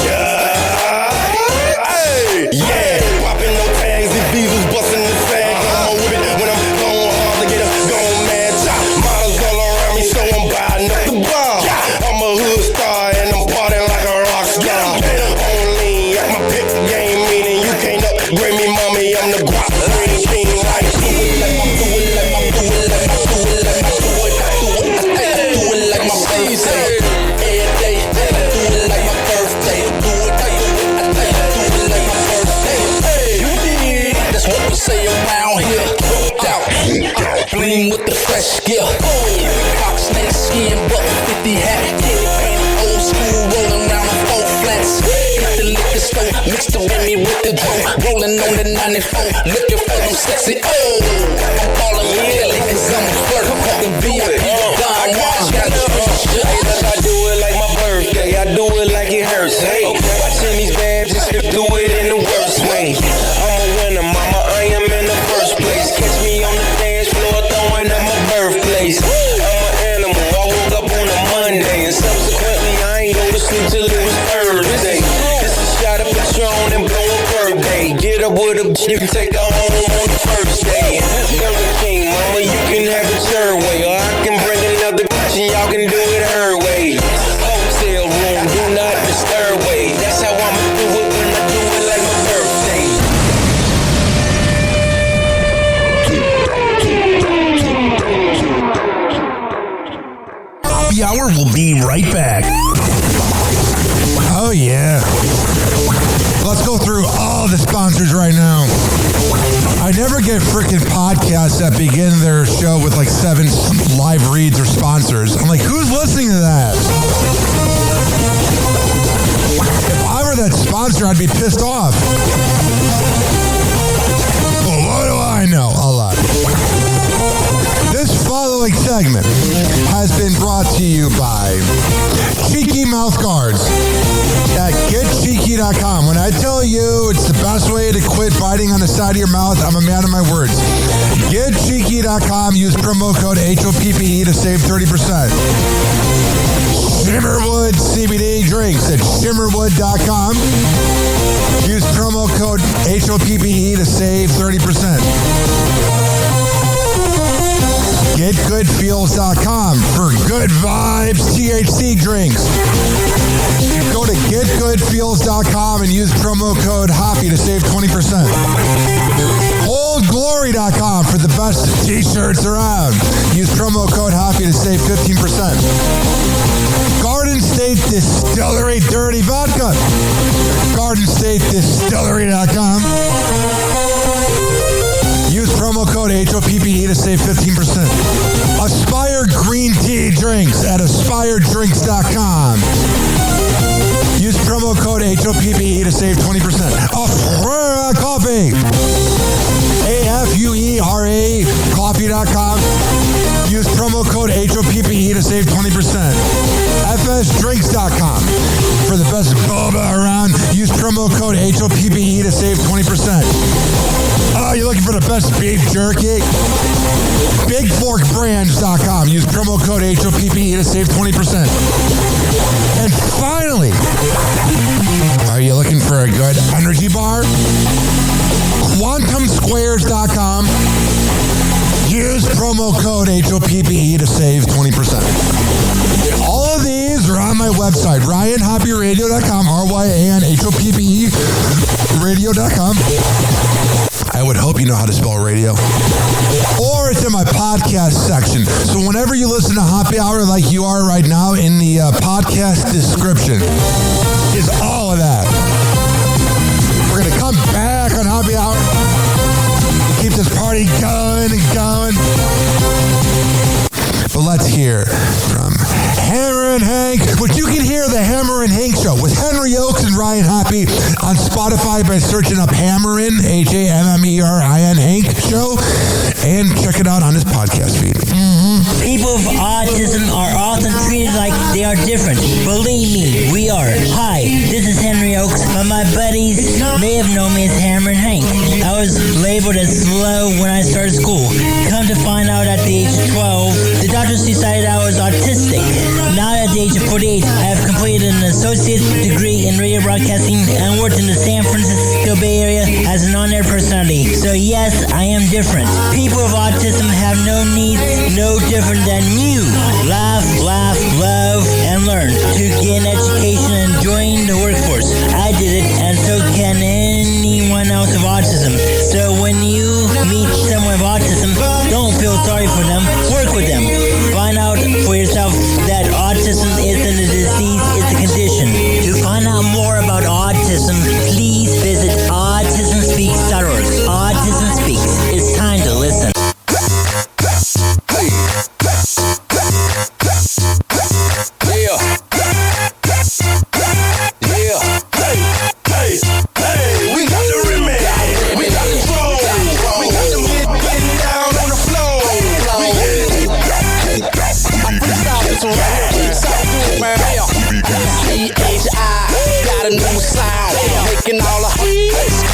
hey, yeah. Popping no tags, the diesels busting the sag. I'm with it when I'm going hard to get a gone mad top. Models all around me, so I'm buying up the bar. I'm a hood star and I'm partying like a rock star. Only at my pick game, meaning you can't upgrade me, mommy. I'm the guap green king. Like, do it like my, do it like my, do it like my, do it like my, do it like my birthday. Every day, do it like my birthday. Do it like my birthday. Hey, you did. That's what we say around here. Booked out, bling with the fresh gear. Fox snake skin, buck 50 hat. Old school, rolling around on 4 flats. Got the liquor store, mixed the Remy with the drum. Rolling on the 94, looking for them sexy. Oh, I'm calling me Kelly, cause I'm a flirt. The VIP, Don Juan, got a shit. I do it like my birthday, I do it like it hurts. Hey, watching these bad bitches do it in the worst way. I'm a winner, mama, I am in the first place. Catch me on the dance floor, throwing up my birthplace. I'm an animal, I woke up on a Monday, and subsequently I ain't go to sleep till it was Thursday. This is shot of Patron and blow a birthday. Get up with a you can take her home on the first day. Burger King, mama, you can have it your way, or I can bring another bitch and y'all can do it her way. Hotel room, do not disturb way. That's how I'ma do it when I do it like my birthday. Happy Hour will be right back. Oh, yeah. Let's go through all the sponsors right now. I never get freaking podcasts that begin their show with like 7 live reads or sponsors. I'm like, who's listening to that? If I were that sponsor, I'd be pissed off. Well, what do I know? A lot. This following segment has been brought to you by Cheeky Mouth Guards at getcheeky.com. When I tell you it's the best way to quit biting on the side of your mouth, I'm a man of my words. Getcheeky.com. Use promo code HOPPE to save 30%. Shimmerwood CBD drinks at shimmerwood.com. Use promo code HOPPE to save 30%. GetGoodFeels.com for good vibes THC drinks. Go to GetGoodFeels.com and use promo code HOPPY to save 20%. OldGlory.com for the best t-shirts around. Use promo code HOPPY to save 15%. Garden State Distillery Dirty Vodka. GardenStateDistillery.com. Use promo code HOPPE to save 15%. Aspire Green Tea Drinks at AspireDrinks.com. Use promo code HOPPE to save 20%. Afuera Coffee. AFUERA Coffee.com. Use promo code HOPPE to save 20%. FSDrinks.com. For the best boba around, use promo code HOPPE to save 20%. Oh, you're looking for the best beef jerky? BigForkBrands.com. Use promo code HOPPE to save 20%. And finally, are you looking for a good energy bar? QuantumSquares.com. Use promo code HOPPE to save 20%. All of these are on my website, RyanHoppyRadio.com, RyanHoppe Radio.com. I would hope you know how to spell radio. Or it's in my podcast section. So whenever you listen to Happy Hour like you are right now, in the podcast description is all of that. We're going to come back on Happy Hour. Keep this party going and going. But let's hear from Hammer and Hank, which you can hear the Hammer and Hank Show with Henry Oakes and Ryan Hoppe on Spotify by searching up Hammerin, HAMMERIN Hank Show, and check it out on his podcast feed. Mm-hmm. autism? People with autism are often treated like they are different. Believe me, we are. Hi, this is Henry Oakes, but my buddies may have known me as Hammer and Hank. I was labeled as slow when I started school. Come to find out at the age of 12, the doctors decided I was autistic. Now at the age of 48, I have completed an associate degree in radio broadcasting and worked in the San Francisco Bay Area as an on-air personality. So yes, I am different. People with autism have no needs, no different than you. Laugh, love, and learn to get an education and join the workforce. I did it, and so can anyone else with autism. So when you meet someone with autism, don't feel sorry for them. Work with them. Find out for yourself that autism isn't a disease, it's a condition. To find out more about autism, please visit autismspeaks.org. Autism Speaks. It's time to listen. We got the remix. We got the flow. We got them getting down on the floor. I'm freestyle this one right here. C-H-I got a new sound. Making all the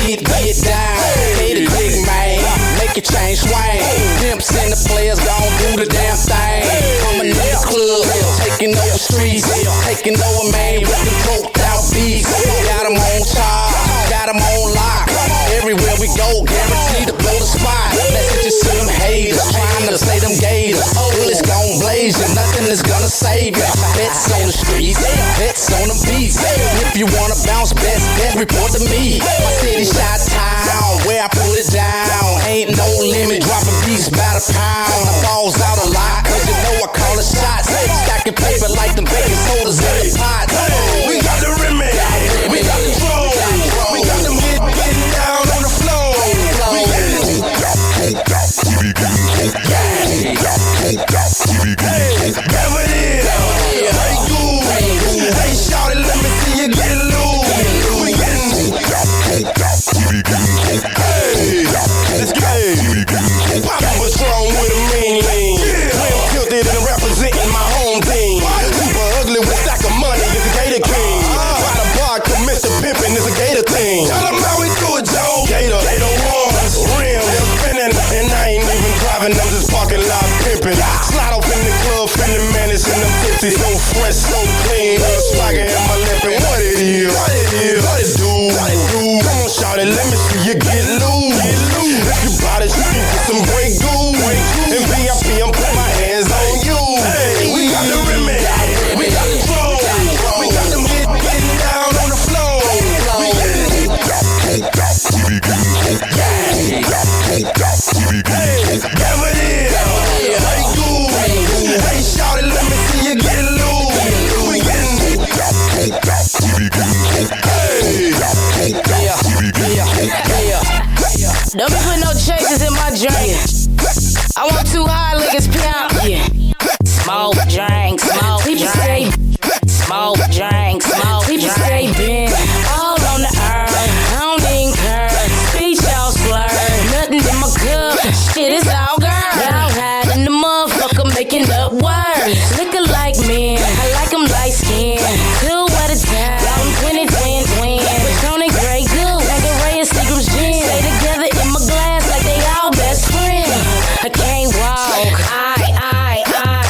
get down. Hey, the big man. Make it change swing. Pimps and the players gon' do the damn thing. Coming in the club, taking over streets. Taking over, man, with the broke out beats. Got them on charge, got them on lock. Everywhere we go, guaranteed to blow the spot. Let's get you to them haters, trying to say them gators. Bullets gon' blaze you, nothing is gonna save you. Bets on the streets, bets on the beats. If you wanna bounce, best report to me. My city shot town, where I put it down. Ain't no limit, dropping beats by the pound. I falls out a lot, cause you know I call it shots. Stacking paper like them baking sodas in the pot. We got the remix, we got the flow. We got them getting down on the floor. Hey, shawty, let me see you get loose. Let's go. Poppin' Patron with a mean lean. Slim tilted and representing my home team. Super ugly with a stack of money is a Gator King. By the bar, Mr. Pimpin' is a Gator thing. Tell them how we do it, Joe. Gator ones, rims, they're spinning. And I ain't even driving, I'm just parking lot pimping. Slide off in the club, feeling menace in them tipsy. So fresh, so clean. Swagger in my lip and what it is. What it do. Come on, shout it, let me see you get loose. If you bought it, you can get some Grey Goose. And VIP, I'm putting my hands on you. We got the remix, we got the flow. We got them getting down on the floor. Hey, shout it, let me see you get loose. Don't be putting no chasers in my drink. I want 2 high liquors, pimp. Yeah. Smoke, drink, smoke, drink. Smoke, drink, smoke, drink. Stay bent all on the earth. I don't even care. Speech all slurred. Nothing in my cup. Shit is all girl. Y'all hiding the motherfucker making up words. Looking like men. I like them light skin. 2 at a time. I'm 20, twin. Patron and Grey Goose. Tanqueray and Seagram's gin. Stay together in my glass like they all best friends. I can't walk.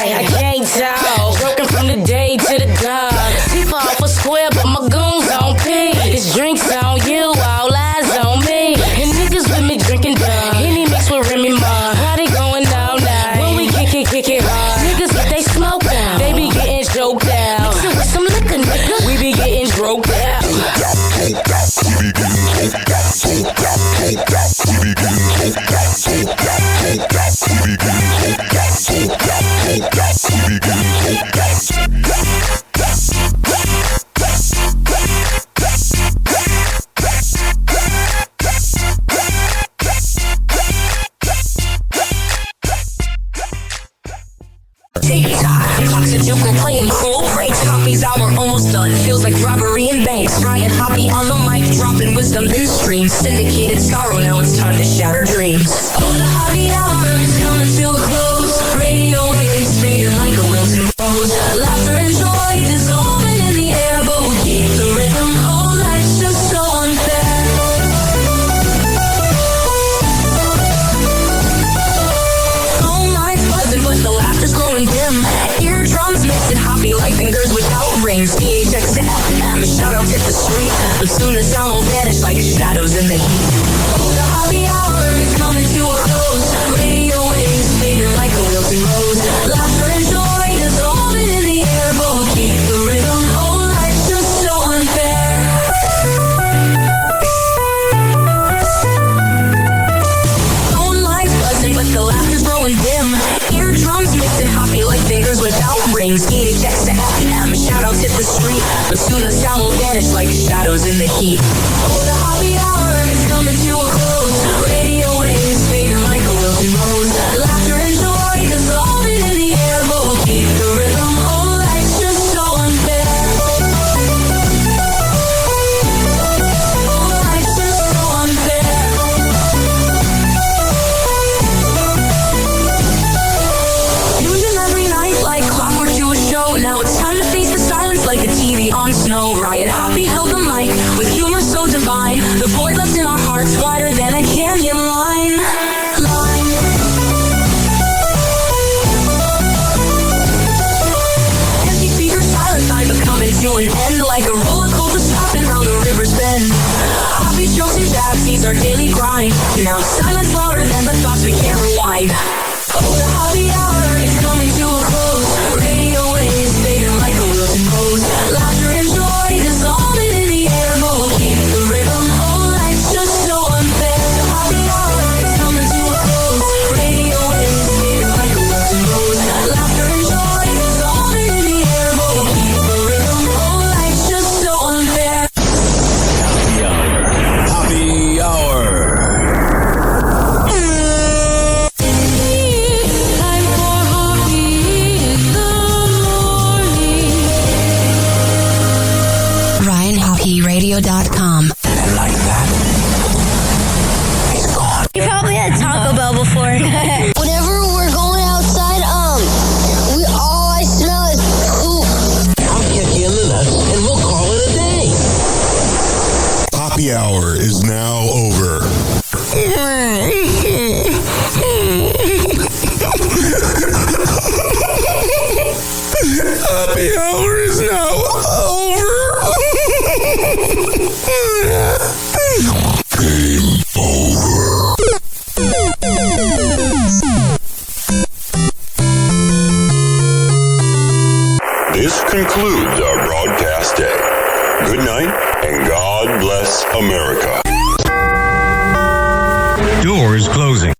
I can't talk. Broken from the day to the dog. People off a square, but my goons on P. It's drinks on you, all eyes on me. And niggas with me drinking dog. Any mix with Remy Ma. Party going all night. When we kick it hard. Niggas get they smoke out. They be getting choked out. Mix it with some liquor, nigga. We be getting droked out. Oxygen playing cool breaks. Copies hour almost done. Feels like robbery in banks. Ryan Hoppe on the mic, dropping wisdom through streams. Syndicated sorrow, now it's time to shatter dreams. Oh, the Hoppe hour is coming to a close. Radio Soon the sound will vanish like shadows in the heat. Oh, the happy hour is coming to a close. Radio waves fading like a wilting rose. Laughter and joy dissolving in the air, but we'll keep the rhythm. Oh, life's just so unfair. Phone lines buzzing, but the laughter's growing dim. Eardrums mixing happy like fingers without rings. EHX to FM, shoutouts hit the street, but soon the sound will vanish like shadows in the heat. Oh, the happy hour is coming to a close. Radio waves fading like a wilting rose. Laughter and joy dissolving in the air, but we'll keep the rhythm. Oh, life's just so unfair. Oh, life's just so unfair. Tuned in every night like clockwork to a show. Now it's time to face the silence like a TV on snow. Riot Happy held the mic with humor so divine. The void left in our hearts wider than a canyon line. Empty speakers silent, I become into an end like a roller coaster stopping round the river's bend. Happy jokes and jabs, these are daily grind. Now silence louder than the thoughts we can't rewind. Oh, the happy hour is coming to a close. Radio waves fading like a wilting rose. Laughter and joy dissolving in the air, but we'll keep the rhythm. Oh, life's just so unfair. The happy hour is coming to a close. Radio waves fading like a wilting rose. Laughter and joy dissolving in the air, but we'll keep the rhythm. Oh, life's just so unfair. Happy hour. RyanHockeyRadio.com. And like that, he's gone. You probably had Taco Bell before. Whenever we're going outside, all I smell is poop. I'll catch you in the nuts and we'll call it a day. Happy hour is now over. Happy hour is now over. Game over. This concludes our broadcast day. Good night and God bless America. Doors closing.